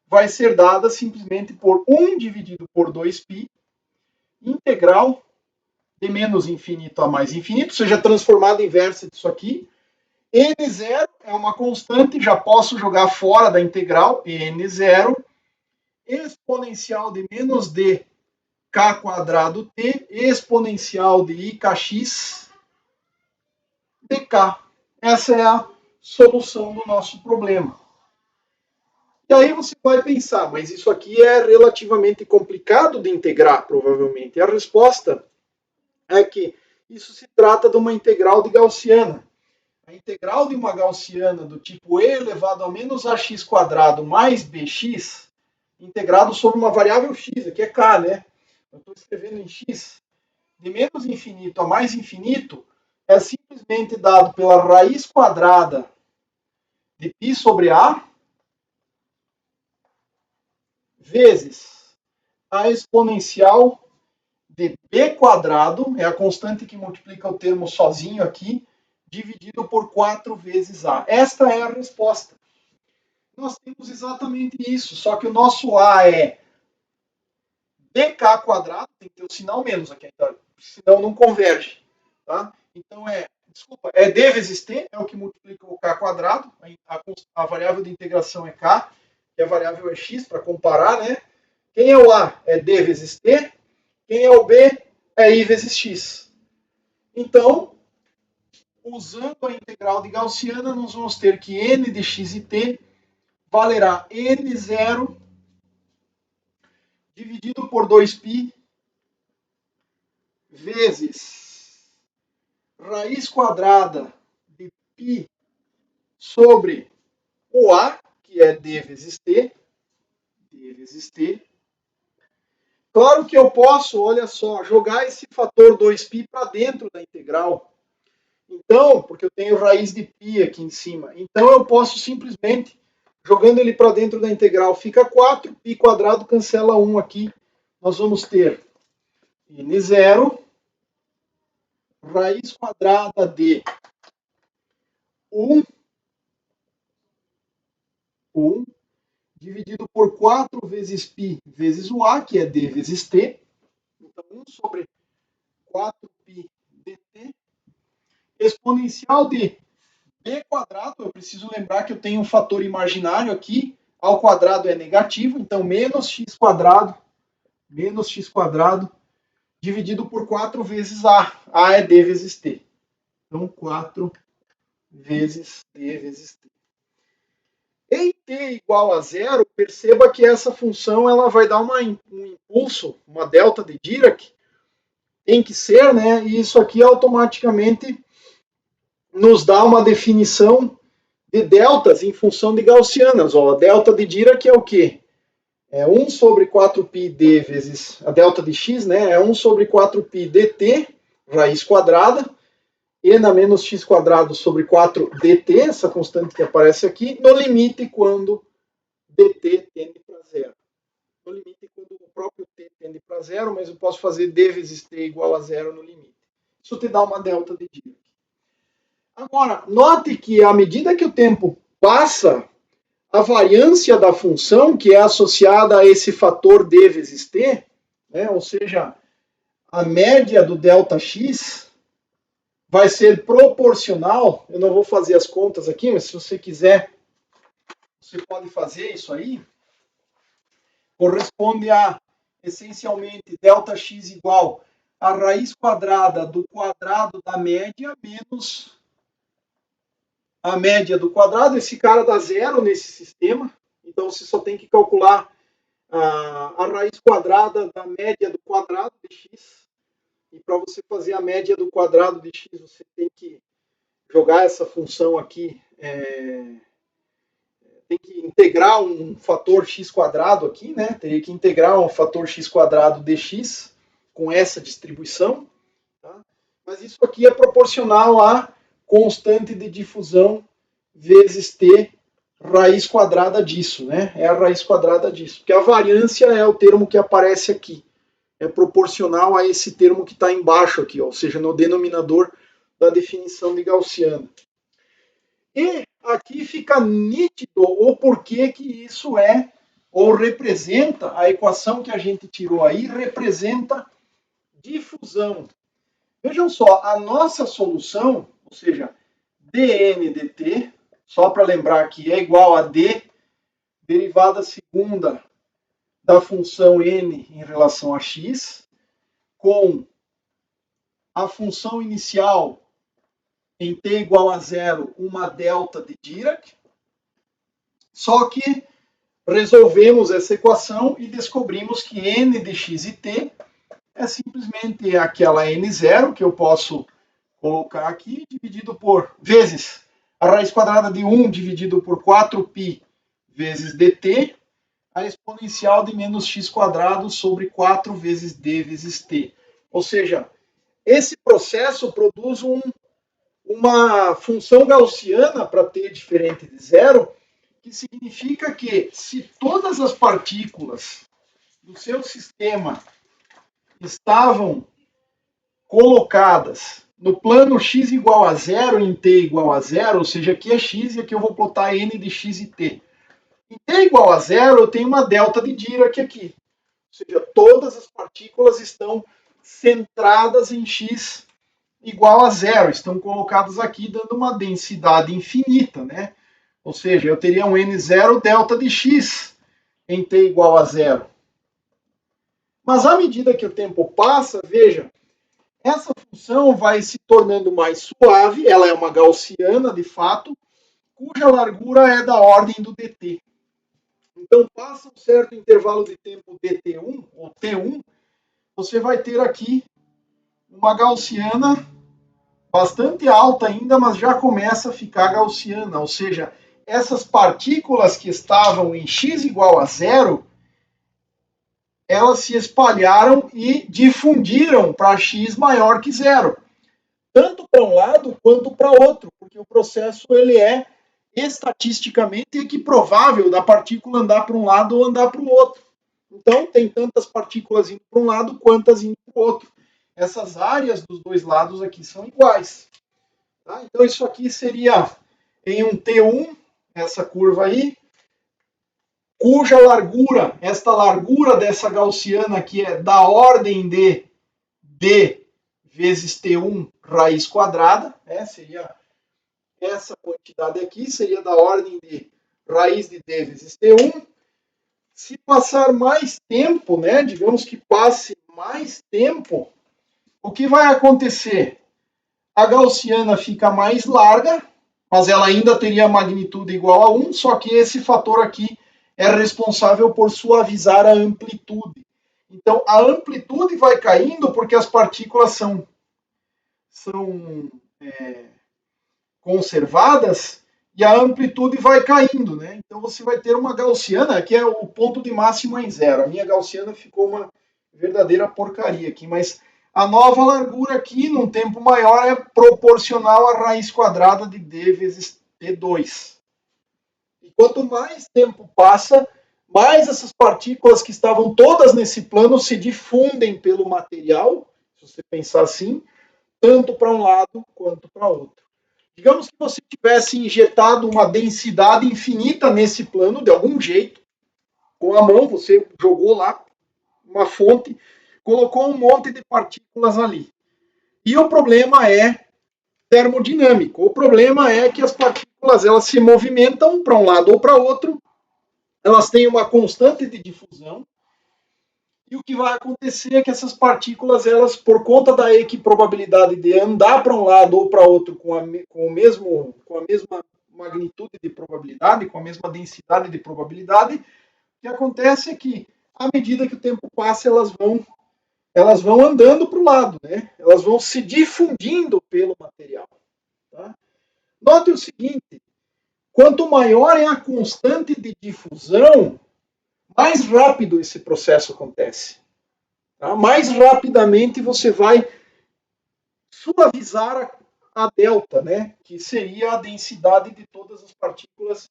vai ser dada simplesmente por 1 dividido por 2π, integral de menos infinito a mais infinito, seja transformada inversa disso aqui, N0 é uma constante, já posso jogar fora da integral, N0, exponencial de menos d k quadrado t, exponencial de ikx dk. Essa é a solução do nosso problema. E aí você vai pensar, mas isso aqui é relativamente complicado de integrar, provavelmente. E a resposta é que isso se trata de uma integral de gaussiana. A integral de uma gaussiana do tipo e elevado a menos ax quadrado mais bx, integrado sobre uma variável x, aqui é k, né? Eu estou escrevendo em x. De menos infinito a mais infinito, é simplesmente dado pela raiz quadrada de π sobre a vezes a exponencial de b quadrado, é a constante que multiplica o termo sozinho aqui, dividido por 4 vezes a. Esta é a resposta. Nós temos exatamente isso, só que o nosso a é dk quadrado, tem que ter o sinal menos aqui, senão não converge. Tá? Então desculpa, é d vezes t, é o que multiplica o k quadrado, a variável de integração é k, e a variável é x, para comparar, né? Quem é o a? É d vezes t, quem é o b? É i vezes x. Então, usando a integral de gaussiana, nós vamos ter que n de x e t valerá n0 dividido por 2π vezes raiz quadrada de π sobre o a, que é d vezes t, Claro que eu posso, olha só, jogar esse fator 2π para dentro da integral. Então, porque eu tenho raiz de π aqui em cima. Então eu posso simplesmente, jogando ele para dentro da integral, fica 4, π quadrado cancela 1 aqui. Nós vamos ter n0 raiz quadrada de 1 dividido por 4 vezes π vezes o a, que é d vezes t. Então 1 sobre 4π dt exponencial de b quadrado, eu preciso lembrar que eu tenho um fator imaginário aqui, ao quadrado é negativo, então menos x quadrado, dividido por 4 vezes a é d vezes t. Então 4 vezes d vezes t. Em t igual a zero, perceba que essa função ela vai dar um impulso, uma delta de Dirac, tem que ser, né? E isso aqui automaticamente nos dá uma definição de deltas em função de gaussianas. Ó, a delta de Dirac é o quê? É 1 sobre 4π d vezes a delta de x, né? É 1 sobre 4π dt, raiz quadrada, e na menos x quadrado sobre 4 dt, essa constante que aparece aqui, no limite quando dt tende para zero. No limite quando o próprio t tende para zero, mas eu posso fazer d vezes t igual a zero no limite. Isso te dá uma delta de Dirac. Agora, note que à medida que o tempo passa, a variância da função, que é associada a esse fator d vezes t, né, ou seja, a média do ΔX, vai ser proporcional, eu não vou fazer as contas aqui, mas se você quiser, você pode fazer isso aí, corresponde a, essencialmente, ΔX igual a raiz quadrada do quadrado da média menos a média do quadrado. Esse cara dá zero nesse sistema, então você só tem que calcular a raiz quadrada da média do quadrado de x. E para você fazer a média do quadrado de x, você tem que jogar essa função aqui, tem que integrar um fator x quadrado aqui, né? Teria que integrar um fator x quadrado dx com essa distribuição. Tá? Mas isso aqui é proporcional à constante de difusão vezes t raiz quadrada disso, né? É a raiz quadrada disso. Porque a variância é o termo que aparece aqui. É proporcional a esse termo que está embaixo aqui, ó, ou seja, no denominador da definição de gaussiana. E aqui fica nítido o porquê que isso é, ou representa, a equação que a gente tirou aí, representa difusão. Vejam só, a nossa solução, ou seja, dn dt, só para lembrar que é igual a d, derivada segunda da função n em relação a x, com a função inicial em t igual a zero, uma delta de Dirac. Só que resolvemos essa equação e descobrimos que n de x e t é simplesmente aquela n0 que eu posso colocar aqui, dividido por vezes a raiz quadrada de 1 dividido por 4π vezes dt, a exponencial de menos x quadrado sobre 4 vezes d vezes t. Ou seja, esse processo produz uma função gaussiana para t diferente de zero, que significa que se todas as partículas do seu sistema estavam colocadas no plano x igual a zero em t igual a zero, ou seja, aqui é x e aqui eu vou plotar n de x e t. Em t igual a zero, eu tenho uma delta de Dirac aqui. Ou seja, todas as partículas estão centradas em x igual a zero, estão colocadas aqui dando uma densidade infinita, né? Ou seja, eu teria um n0 delta de x em t igual a zero. Mas à medida que o tempo passa, veja, essa função vai se tornando mais suave, ela é uma gaussiana de fato, cuja largura é da ordem do dt. Então, passa um certo intervalo de tempo dt1, ou t1, você vai ter aqui uma gaussiana bastante alta ainda, mas já começa a ficar gaussiana, ou seja, essas partículas que estavam em x igual a zero, elas se espalharam e difundiram para x maior que zero, tanto para um lado quanto para outro, porque o processo ele é estatisticamente equiprovável da partícula andar para um lado ou andar para o outro. Então, tem tantas partículas indo para um lado quantas indo para o outro. Essas áreas dos dois lados aqui são iguais. Tá? Então, isso aqui seria em um T1, essa curva aí, cuja largura, esta largura dessa gaussiana aqui é da ordem de d vezes T1 raiz quadrada, né? Seria essa quantidade aqui, seria da ordem de raiz de d vezes T1. Se passar mais tempo, né, digamos que passe mais tempo, o que vai acontecer? A gaussiana fica mais larga, mas ela ainda teria magnitude igual a 1, só que esse fator aqui é responsável por suavizar a amplitude. Então, a amplitude vai caindo porque as partículas são conservadas e a amplitude vai caindo, né? Então, você vai ter uma gaussiana, que é o ponto de máximo em zero. A minha gaussiana ficou uma verdadeira porcaria aqui, mas a nova largura aqui, num tempo maior, é proporcional à raiz quadrada de d vezes t2. E quanto mais tempo passa, mais essas partículas que estavam todas nesse plano se difundem pelo material, se você pensar assim, tanto para um lado quanto para outro. Digamos que você tivesse injetado uma densidade infinita nesse plano, de algum jeito, com a mão, você jogou lá uma fonte, colocou um monte de partículas ali. E o problema é termodinâmico. O problema é que as partículas elas se movimentam para um lado ou para outro, elas têm uma constante de difusão, e o que vai acontecer é que essas partículas, elas, por conta da equiprobabilidade de andar para um lado ou para outro com a mesma magnitude de probabilidade, com a mesma densidade de probabilidade, o que acontece é que, à medida que o tempo passa, elas vão andando para o lado, né? Elas vão se difundindo pelo material. Tá? Note o seguinte, quanto maior é a constante de difusão, mais rápido esse processo acontece. Tá? Mais rapidamente você vai suavizar a delta, né? Que seria a densidade de todas as partículas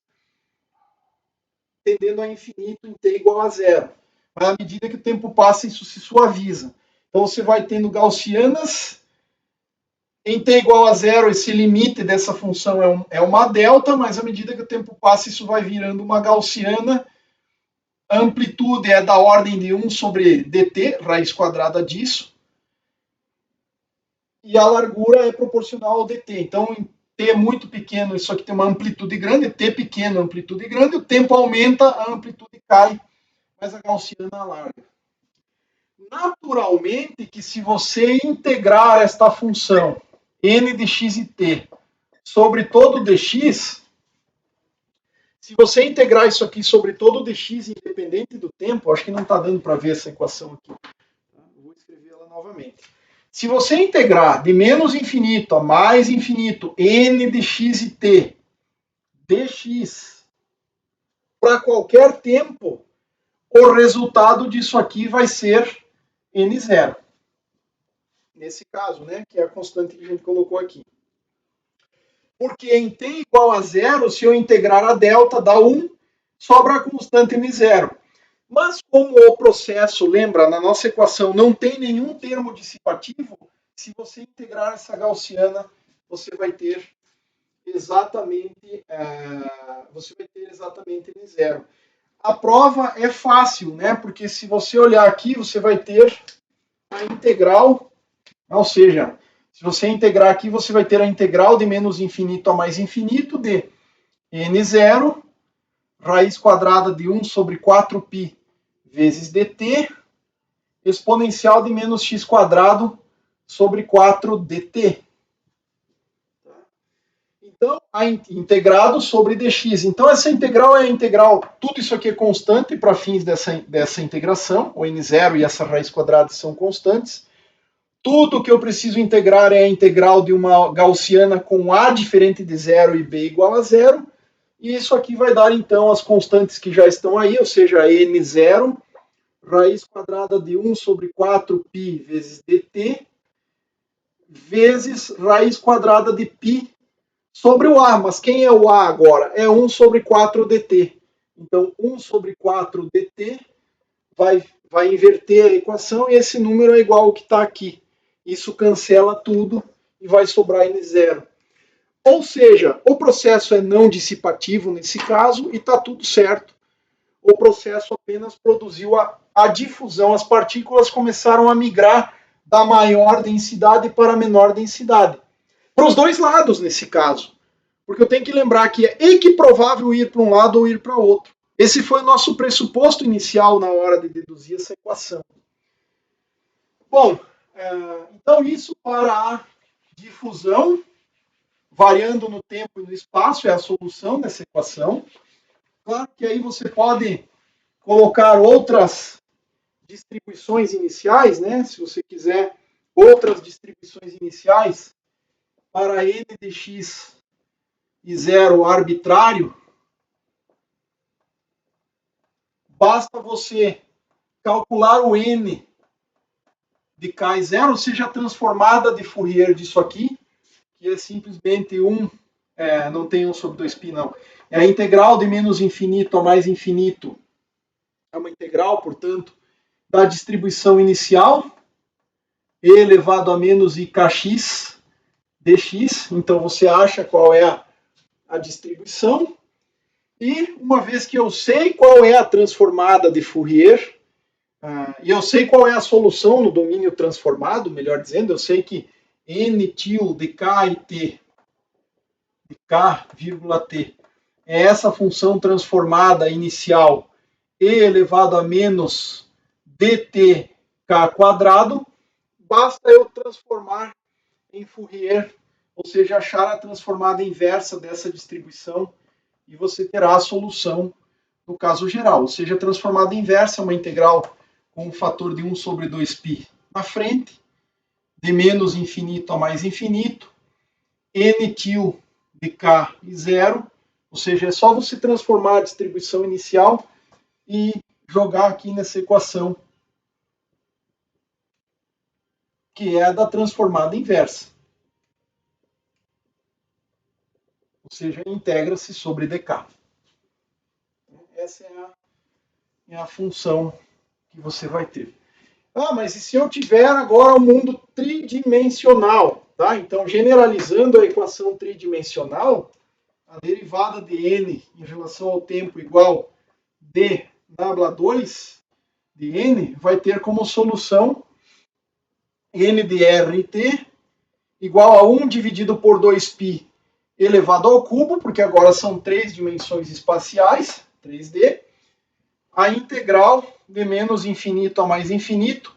tendendo a infinito em t igual a zero. Mas à medida que o tempo passa, isso se suaviza. Então você vai tendo gaussianas em t igual a zero, esse limite dessa função é uma delta, mas à medida que o tempo passa, isso vai virando uma gaussiana. A amplitude é da ordem de 1 sobre dt, raiz quadrada disso. E a largura é proporcional ao dt. Então, T muito pequeno, isso aqui tem uma amplitude grande, T pequeno, amplitude grande, o tempo aumenta, a amplitude cai, mas a gaussiana alarga. Naturalmente que se você integrar esta função n de x e t sobre todo dx, se você integrar isso aqui sobre todo dx independente do tempo, acho que não está dando para ver essa equação aqui. Vou escrever ela novamente. Se você integrar de menos infinito a mais infinito n de x e t dx para qualquer tempo, o resultado disso aqui vai ser n0. Nesse caso, né, que é a constante que a gente colocou aqui. Porque em t igual a 0, se eu integrar a delta, dá 1, sobra a constante n0. Mas como o processo, lembra, na nossa equação não tem nenhum termo dissipativo, se você integrar essa gaussiana, você vai ter exatamente n0. A prova é fácil, né? Porque se você olhar aqui, você vai ter a integral, ou seja, se você integrar aqui, você vai ter a integral de menos infinito a mais infinito de n0, raiz quadrada de 1 sobre 4π vezes dt, exponencial de menos x quadrado sobre 4 dt. Então, integrado sobre dx. Então, essa integral é a integral, tudo isso aqui é constante para fins dessa integração, o n0 e essa raiz quadrada são constantes. Tudo que eu preciso integrar é a integral de uma gaussiana com a diferente de 0 e b igual a 0. E isso aqui vai dar, então, as constantes que já estão aí, ou seja, n0, raiz quadrada de 1 sobre 4π vezes dt, vezes raiz quadrada de π sobre o a. Mas quem é o a agora? É 1 sobre 4 dt. Então, 1 sobre 4 dt vai inverter a equação e esse número é igual ao que está aqui. Isso cancela tudo e vai sobrar n0. Ou seja, o processo é não dissipativo nesse caso e está tudo certo. O processo apenas produziu a difusão. As partículas começaram a migrar da maior densidade para a menor densidade. Para os dois lados, nesse caso. Porque eu tenho que lembrar que é equiprovável ir para um lado ou ir para outro. Esse foi o nosso pressuposto inicial na hora de deduzir essa equação. Bom, então isso para a difusão, variando no tempo e no espaço, é a solução dessa equação. Claro que aí você pode colocar outras distribuições iniciais, né? Se você quiser outras distribuições iniciais para n de x e 0 arbitrário, basta você calcular o n de k e 0, ou seja, a transformada de Fourier disso aqui, que é simplesmente não tem 1 sobre 2π, não. É a integral de menos infinito a mais infinito. É uma integral, portanto, da distribuição inicial, e elevado a menos ikx dx. Então, você acha qual é a distribuição. E, uma vez que eu sei qual é a transformada de Fourier, e eu sei qual é a solução no domínio transformado, melhor dizendo, eu sei que n til de k e t, de k, t, é essa função transformada inicial e elevado a menos dtk quadrado, basta eu transformar em Fourier, ou seja, achar a transformada inversa dessa distribuição e você terá a solução no caso geral. Ou seja, a transformada inversa é uma integral com um fator de 1 sobre 2π na frente, de menos infinito a mais infinito, n til de k e 0, ou seja, é só você transformar a distribuição inicial e jogar aqui nessa equação, que é a da transformada inversa. Ou seja, integra-se sobre dk. Essa é a função que você vai ter. Mas e se eu tiver agora um mundo tridimensional? Tá? Então, generalizando a equação tridimensional, a derivada de n em relação ao tempo igual dw2 de n vai ter como solução n de r t igual a 1 dividido por 2π elevado ao cubo, porque agora são 3 dimensões espaciais, 3D, a integral de menos infinito a mais infinito,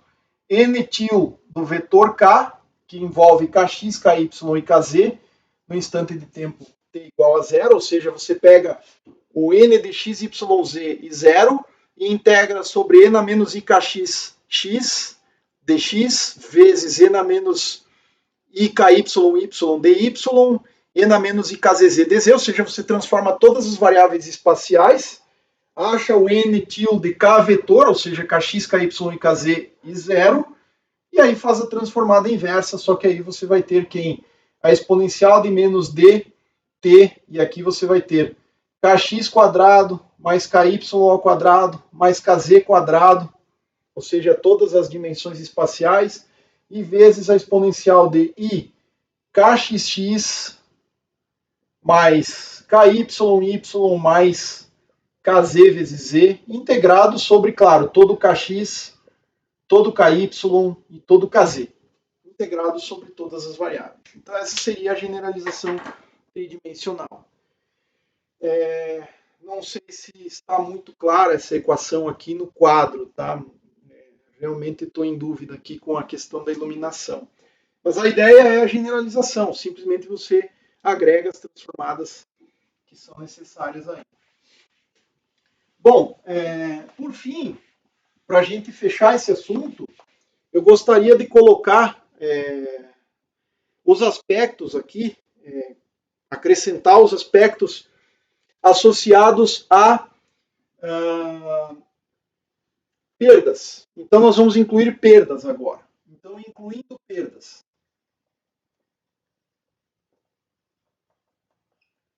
n til do vetor k, que envolve kx, ky e kz, no instante de tempo t igual a zero, ou seja, você pega o n de x, y, z e zero e integra sobre e na menos ikx x dx vezes e na menos iky, y dy, e na menos ikzz dz, ou seja, você transforma todas as variáveis espaciais, acha o n til de k vetor, ou seja, kx, ky e kz e zero, e aí faz a transformada inversa, só que aí você vai ter quem? A exponencial de menos dt, e aqui você vai ter kx quadrado mais ky ao quadrado mais kz quadrado, ou seja, todas as dimensões espaciais, e vezes a exponencial de i kxx mais ky mais kz vezes z, integrado sobre, claro, todo kx, todo ky e todo kz, integrado sobre todas as variáveis. Então essa seria a generalização tridimensional. Não sei se está muito clara essa equação aqui no quadro, tá? Realmente estou em dúvida aqui com a questão da iluminação. Mas a ideia é a generalização, simplesmente você agrega as transformadas que são necessárias aí. Bom, por fim, para a gente fechar esse assunto, eu gostaria de colocar os aspectos aqui, acrescentar os aspectos associados a perdas. Então, nós vamos incluir perdas agora. Então, incluindo perdas.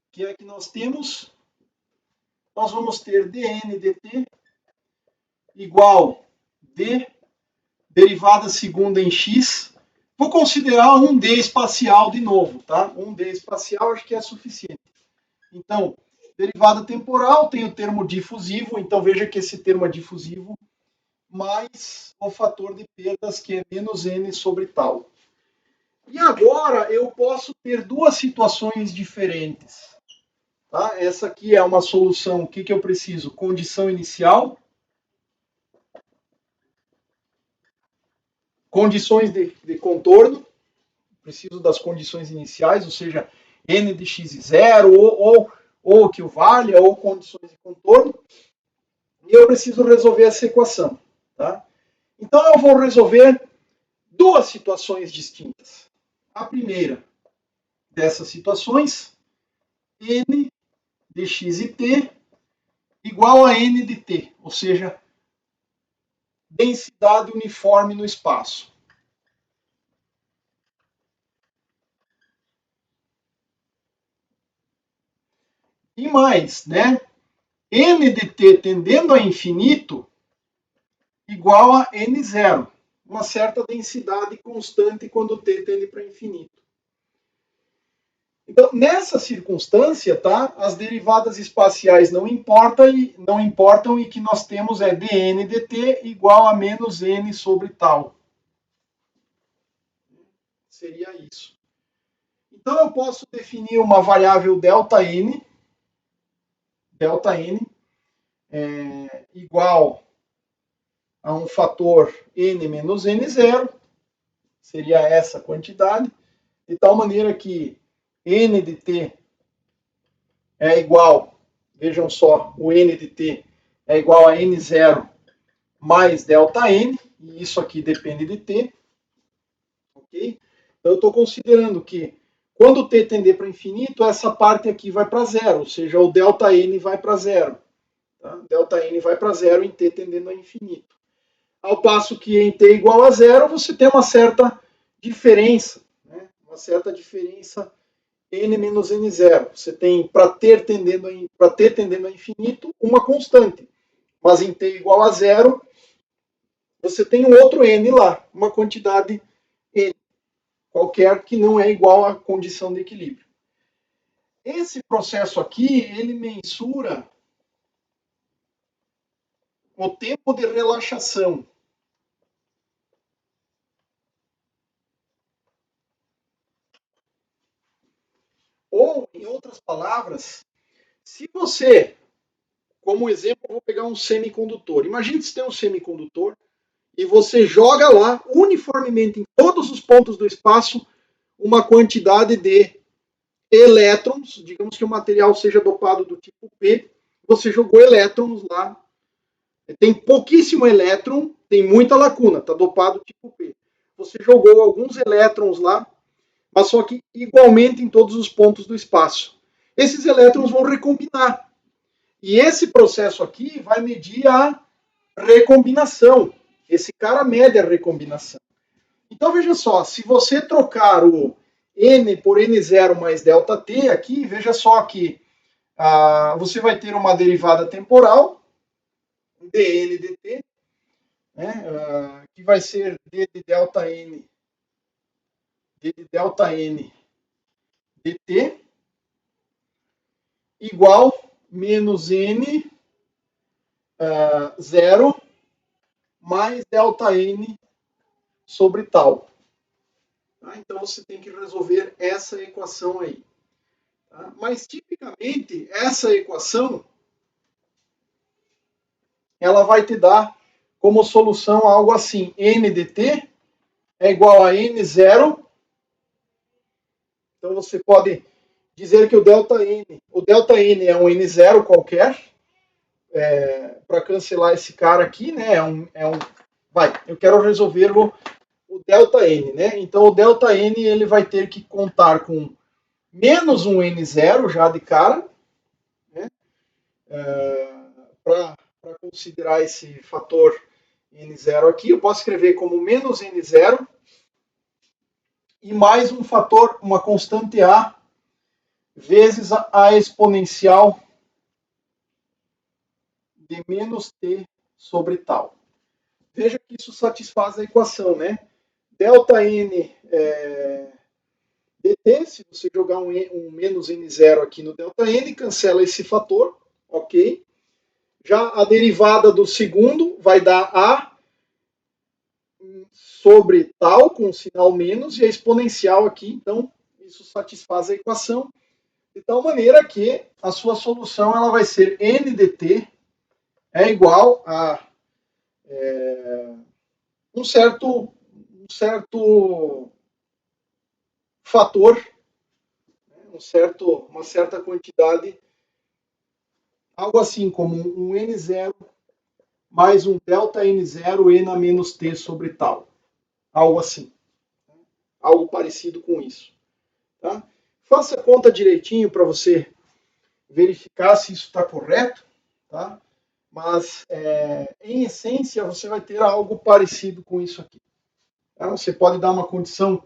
O que é que nós temos? Nós vamos ter dn dt igual d derivada segunda em x. Vou considerar um d espacial de novo, tá? Um d espacial acho que é suficiente. Então, derivada temporal tem o termo difusivo, então veja que esse termo é difusivo, mais o fator de perdas, que é menos n sobre tal. E agora eu posso ter duas situações diferentes. Tá? Essa aqui é uma solução, o que eu preciso? Condição inicial, condições de contorno, preciso das condições iniciais, ou seja, n de x zero, ou que o valha, ou condições de contorno, e eu preciso resolver essa equação. Tá? Então eu vou resolver duas situações distintas. A primeira dessas situações, n de x e t igual a n de t, ou seja, densidade uniforme no espaço. E mais, né? N de t tendendo a infinito igual a n0, uma certa densidade constante quando t tende para infinito. Então, nessa circunstância, tá, as derivadas espaciais não importam e que nós temos é dn dt igual a menos n sobre tal. Seria isso. Então, eu posso definir uma variável ΔN igual a um fator n menos n0, seria essa quantidade, de tal maneira que n de t é igual, vejam só, o n de t é igual a n0 mais ΔN, e isso aqui depende de t, ok? Então eu estou considerando que quando t tender para infinito, essa parte aqui vai para zero, ou seja, o ΔN vai para zero. Tá? ΔN vai para zero em t tendendo a infinito. Ao passo que em t igual a zero, você tem uma certa diferença, né? Uma certa diferença n menos n0. Você tem, para t tendendo a infinito, uma constante. Mas em t igual a zero, você tem um outro n lá, uma quantidade n, qualquer que não é igual à condição de equilíbrio. Esse processo aqui, ele mensura o tempo de relaxação. Ou, em outras palavras, se você, como exemplo, eu vou pegar um semicondutor. Imagine que você tem um semicondutor e você joga lá uniformemente em todos os pontos do espaço uma quantidade de elétrons, digamos que o material seja dopado do tipo P, você jogou elétrons lá, tem pouquíssimo elétron, tem muita lacuna, está dopado tipo P. Você jogou alguns elétrons lá, mas só que igualmente em todos os pontos do espaço. Esses elétrons vão recombinar. E esse processo aqui vai medir a recombinação. Esse cara mede a recombinação. Então veja só, se você trocar o N por N0 mais ΔT aqui, veja só que você vai ter uma derivada temporal, dN dt, né, que vai ser d de ΔN, d de ΔN dt, igual menos N 0 mais ΔN sobre tal. Tá? Então você tem que resolver essa equação aí. Tá? Mas tipicamente essa equação ela vai te dar como solução algo assim: n dt é igual a n0. Então você pode dizer que o ΔN é um n0 qualquer, para cancelar esse cara aqui, né? Eu quero resolver o ΔN, né? Então o ΔN ele vai ter que contar com menos um n0 já de cara, né? Para considerar esse fator n0 aqui, eu posso escrever como menos n0 e mais um fator, uma constante a, vezes a exponencial de menos t sobre tal. Veja que isso satisfaz a equação, né? ΔN dt, se você jogar um menos n0 aqui no ΔN, cancela esse fator, ok? Já a derivada do segundo vai dar a sobre tal, com o sinal menos, e a exponencial aqui, então isso satisfaz a equação, de tal maneira que a sua solução ela vai ser n dt é igual a um certo fator, uma certa quantidade, algo assim como um n0 mais um ΔN0 n a menos t sobre tal. Algo assim. Algo parecido com isso. Tá? Faça a conta direitinho para você verificar se isso está correto. Tá? Mas, em essência, você vai ter algo parecido com isso aqui. Tá? Você pode dar uma condição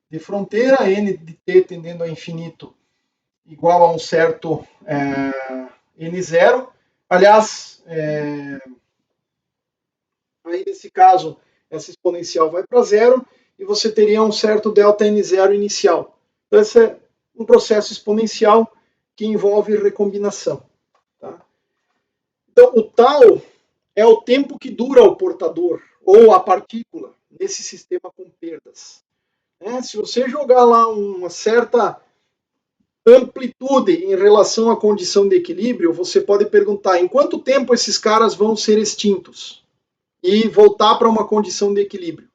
de fronteira, n de t tendendo a infinito, igual a um certo n0. Aliás, aí nesse caso, essa exponencial vai para zero e você teria um certo ΔN0 inicial. Então, esse é um processo exponencial que envolve recombinação. Tá? Então, o tal é o tempo que dura o portador ou a partícula nesse sistema com perdas. Se você jogar lá uma certa amplitude em relação à condição de equilíbrio, você pode perguntar em quanto tempo esses caras vão ser extintos e voltar para uma condição de equilíbrio.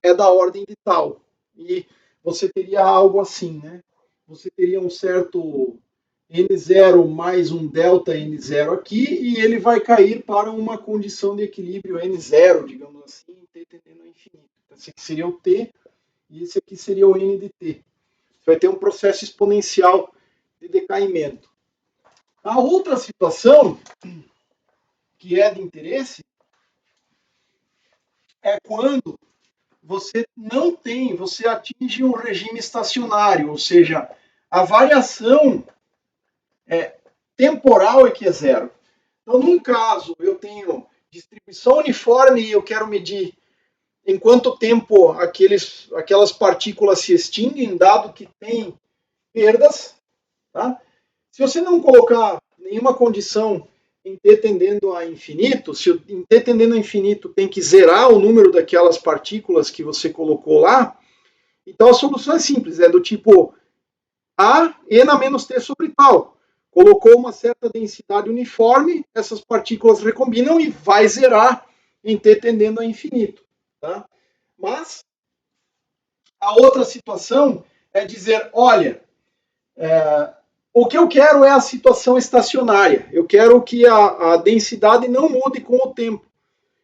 É da ordem de tal. E você teria algo assim, né? Você teria um certo N0 mais um delta N0 aqui, e ele vai cair para uma condição de equilíbrio N0, digamos assim, T tendendo a infinito. Esse aqui seria o T, e esse aqui seria o N de T. Você vai ter um processo exponencial de decaimento. A outra situação, que é de interesse, é quando você atinge um regime estacionário, ou seja, a variação temporal é que é zero. Então, num caso, eu tenho distribuição uniforme e eu quero medir em quanto tempo aquelas partículas se extinguem, dado que tem perdas. Tá? Se você não colocar nenhuma condição em t tendendo a infinito, se em t tendendo a infinito tem que zerar o número daquelas partículas que você colocou lá, então a solução é simples, é do tipo A N menos T sobre tal. Colocou uma certa densidade uniforme, essas partículas recombinam e vai zerar em T tendendo a infinito. Tá? Mas a outra situação é dizer, olha, o que eu quero é a situação estacionária. Eu quero que a densidade não mude com o tempo.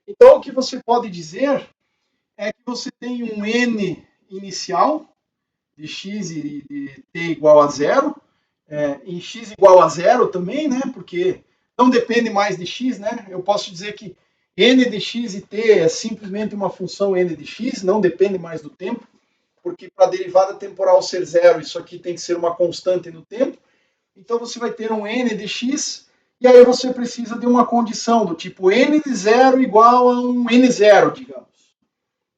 Então, o que você pode dizer é que você tem um N inicial de x e de t igual a zero, em x igual a zero também, né? Porque não depende mais de x, né? Eu posso dizer que n de x e t é simplesmente uma função n de x, não depende mais do tempo, porque para a derivada temporal ser zero, isso aqui tem que ser uma constante no tempo. Então você vai ter um n de x, e aí você precisa de uma condição do tipo n de zero igual a um n zero, digamos.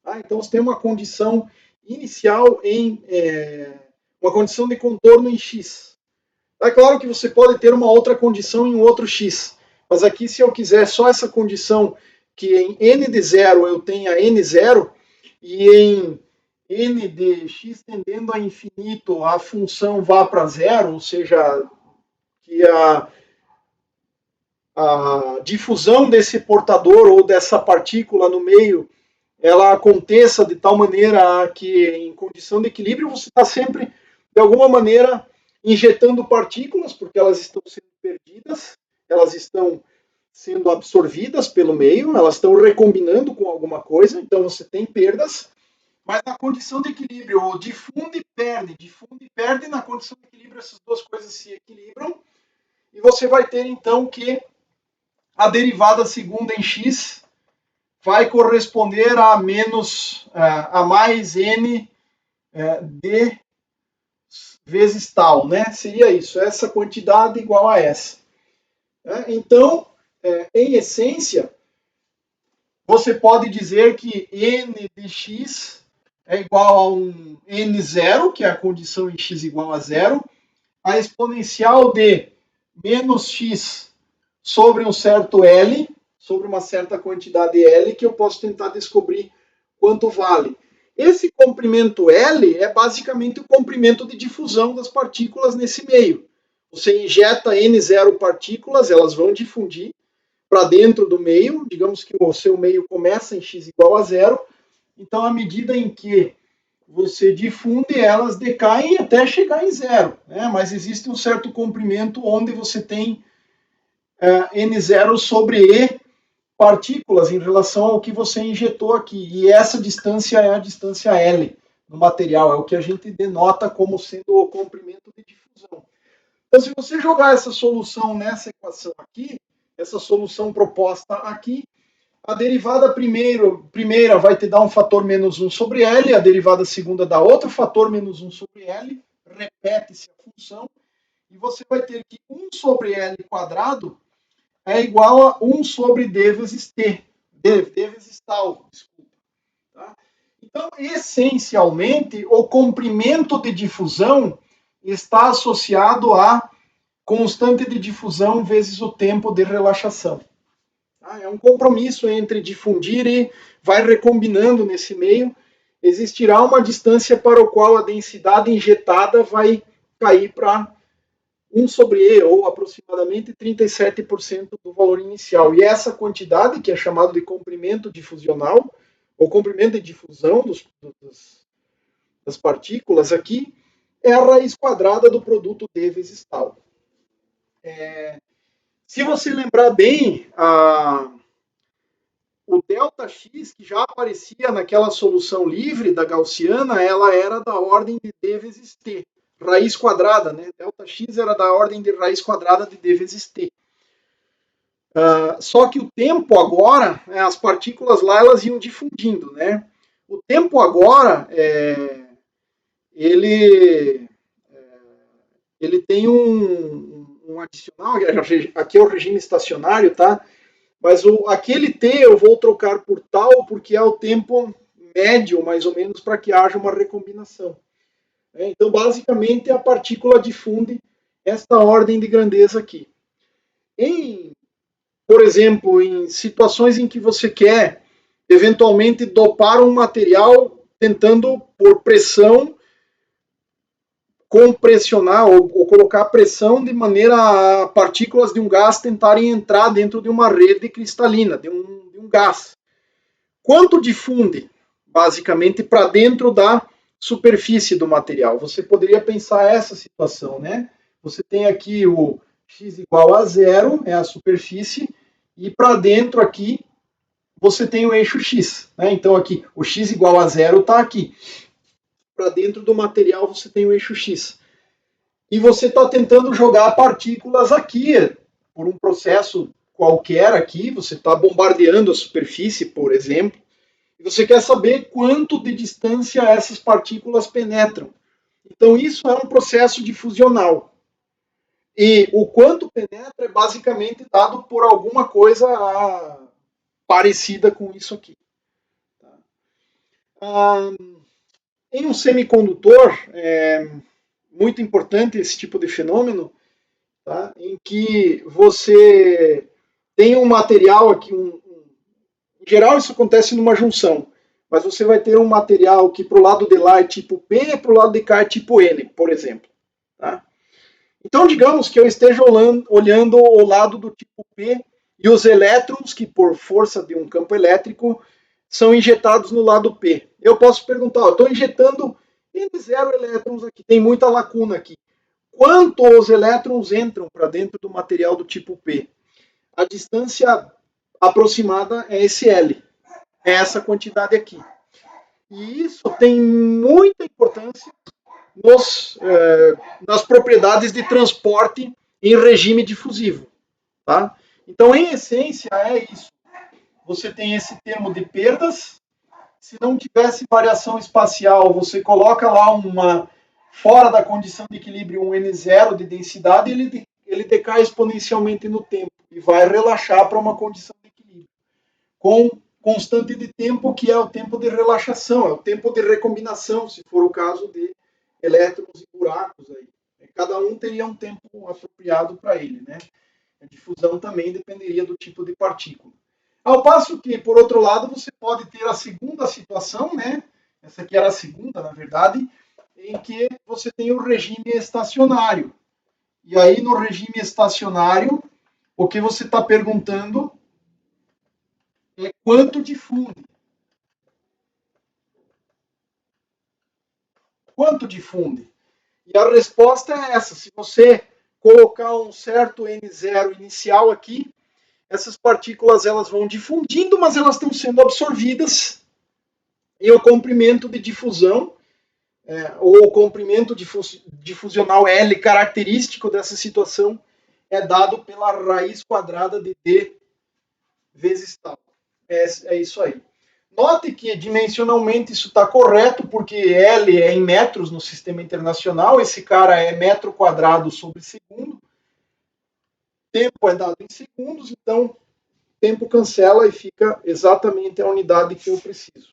Tá? Então você tem uma condição inicial em uma condição de contorno em x. É claro que você pode ter uma outra condição em um outro x, mas aqui se eu quiser só essa condição que em n de zero eu tenha n zero e em n de x tendendo a infinito a função vá para zero, ou seja, que a difusão desse portador ou dessa partícula no meio ela aconteça de tal maneira que em condição de equilíbrio você está sempre, de alguma maneira, injetando partículas, porque elas estão sendo perdidas, elas estão sendo absorvidas pelo meio, elas estão recombinando com alguma coisa, então você tem perdas, mas na condição de equilíbrio, o difunde e perde, na condição de equilíbrio essas duas coisas se equilibram, e você vai ter então que a derivada segunda em x vai corresponder a menos a mais n d vezes tal, né? Seria isso, essa quantidade igual a essa. Então, em essência, você pode dizer que n de x é igual a um n0, que é a condição em x igual a zero, a exponencial de menos x sobre um certo L, sobre uma certa quantidade L, que eu posso tentar descobrir quanto vale. Esse comprimento L é basicamente o comprimento de difusão das partículas nesse meio. Você injeta N0 partículas, elas vão difundir para dentro do meio, digamos que o seu meio começa em x igual a zero, então à medida em que você difunde, elas decaem até chegar em zero, né? Mas existe um certo comprimento onde você tem N0 sobre E partículas em relação ao que você injetou aqui. E essa distância é a distância L no material, é o que a gente denota como sendo o comprimento de difusão. Então, se você jogar essa solução nessa equação aqui, essa solução proposta aqui, a derivada primeira vai te dar um fator menos 1 sobre L, a derivada segunda dá outro fator menos 1 sobre L, repete-se a função, e você vai ter que 1 sobre L quadrado é igual a 1 sobre D vezes T, D vezes tal, desculpa. Tá? Então, essencialmente, o comprimento de difusão está associado a constante de difusão vezes o tempo de relaxação. Tá? É um compromisso entre difundir e vai recombinando nesse meio. Existirá uma distância para o qual a densidade injetada vai cair para 1 sobre E, ou aproximadamente 37% do valor inicial. E essa quantidade, que é chamado de comprimento difusional, ou comprimento de difusão das partículas aqui, é a raiz quadrada do produto D vezes tal. Se você lembrar bem, o ΔX, que já aparecia naquela solução livre da gaussiana, ela era da ordem de D vezes T. Raiz quadrada, né? ΔX era da ordem de raiz quadrada de D vezes T. Só que o tempo agora, as partículas lá, elas iam difundindo, né? O tempo agora, ele tem um adicional, aqui é o regime estacionário, tá? Mas aquele T eu vou trocar por tal, porque é o tempo médio, mais ou menos, para que haja uma recombinação. Então, basicamente, a partícula difunde esta ordem de grandeza aqui. Por exemplo, em situações em que você quer, eventualmente, dopar um material tentando, por pressão, compressionar ou colocar pressão de maneira a partículas de um gás tentarem entrar dentro de uma rede cristalina, de um gás. Quanto difunde, basicamente, para dentro da superfície do material? Você poderia pensar essa situação, né? Você tem aqui o x igual a 0, é a superfície, e para dentro aqui você tem o eixo x, né? Então aqui o x igual a 0 está aqui. Para dentro do material você tem o eixo x. E você está tentando jogar partículas aqui, por um processo qualquer aqui, você está bombardeando a superfície, por exemplo, e você quer saber quanto de distância essas partículas penetram. Então isso é um processo difusional. E o quanto penetra é basicamente dado por alguma coisa parecida com isso aqui. Em um semicondutor, é muito importante esse tipo de fenômeno, tá? Em que você tem um material aqui, em geral isso acontece numa junção, mas você vai ter um material que para o lado de lá é tipo P e para o lado de cá é tipo N, por exemplo. Tá? Então, digamos que eu esteja olhando o lado do tipo P e os elétrons, que por força de um campo elétrico, são injetados no lado P. Eu posso perguntar, eu estou injetando N0 elétrons aqui, tem muita lacuna aqui. Quantos elétrons entram para dentro do material do tipo P? A distância aproximada é esse L, é essa quantidade aqui. E isso tem muita importância nas propriedades de transporte em regime difusivo. Tá? Então, em essência, é isso. Você tem esse termo de perdas. Se não tivesse variação espacial, você coloca lá fora da condição de equilíbrio um N0 de densidade, ele decai exponencialmente no tempo e vai relaxar para uma condição de equilíbrio. Com constante de tempo, que é o tempo de relaxação, é o tempo de recombinação, se for o caso de elétrons e buracos aí. Cada um teria um tempo apropriado para ele, né? A difusão também dependeria do tipo de partícula. Ao passo que, por outro lado, você pode ter a segunda situação, né? Essa aqui era a segunda, na verdade, em que você tem o regime estacionário. E aí, no regime estacionário, o que você está perguntando é quanto difunde. Quanto difunde? E a resposta é essa. Se você colocar um certo N0 inicial aqui, essas partículas elas vão difundindo, mas elas estão sendo absorvidas. E o comprimento de difusão, ou o comprimento difusional L característico dessa situação, é dado pela raiz quadrada de D vezes tal. É isso aí. Note que dimensionalmente isso está correto, porque L é em metros no sistema internacional, esse cara é metro quadrado sobre segundo, tempo é dado em segundos, então tempo cancela e fica exatamente a unidade que eu preciso.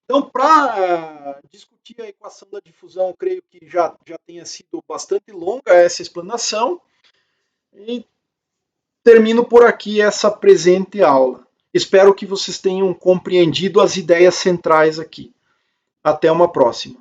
Então, para discutir a equação da difusão, eu creio que já tenha sido bastante longa essa explanação, e termino por aqui essa presente aula. Espero que vocês tenham compreendido as ideias centrais aqui. Até uma próxima.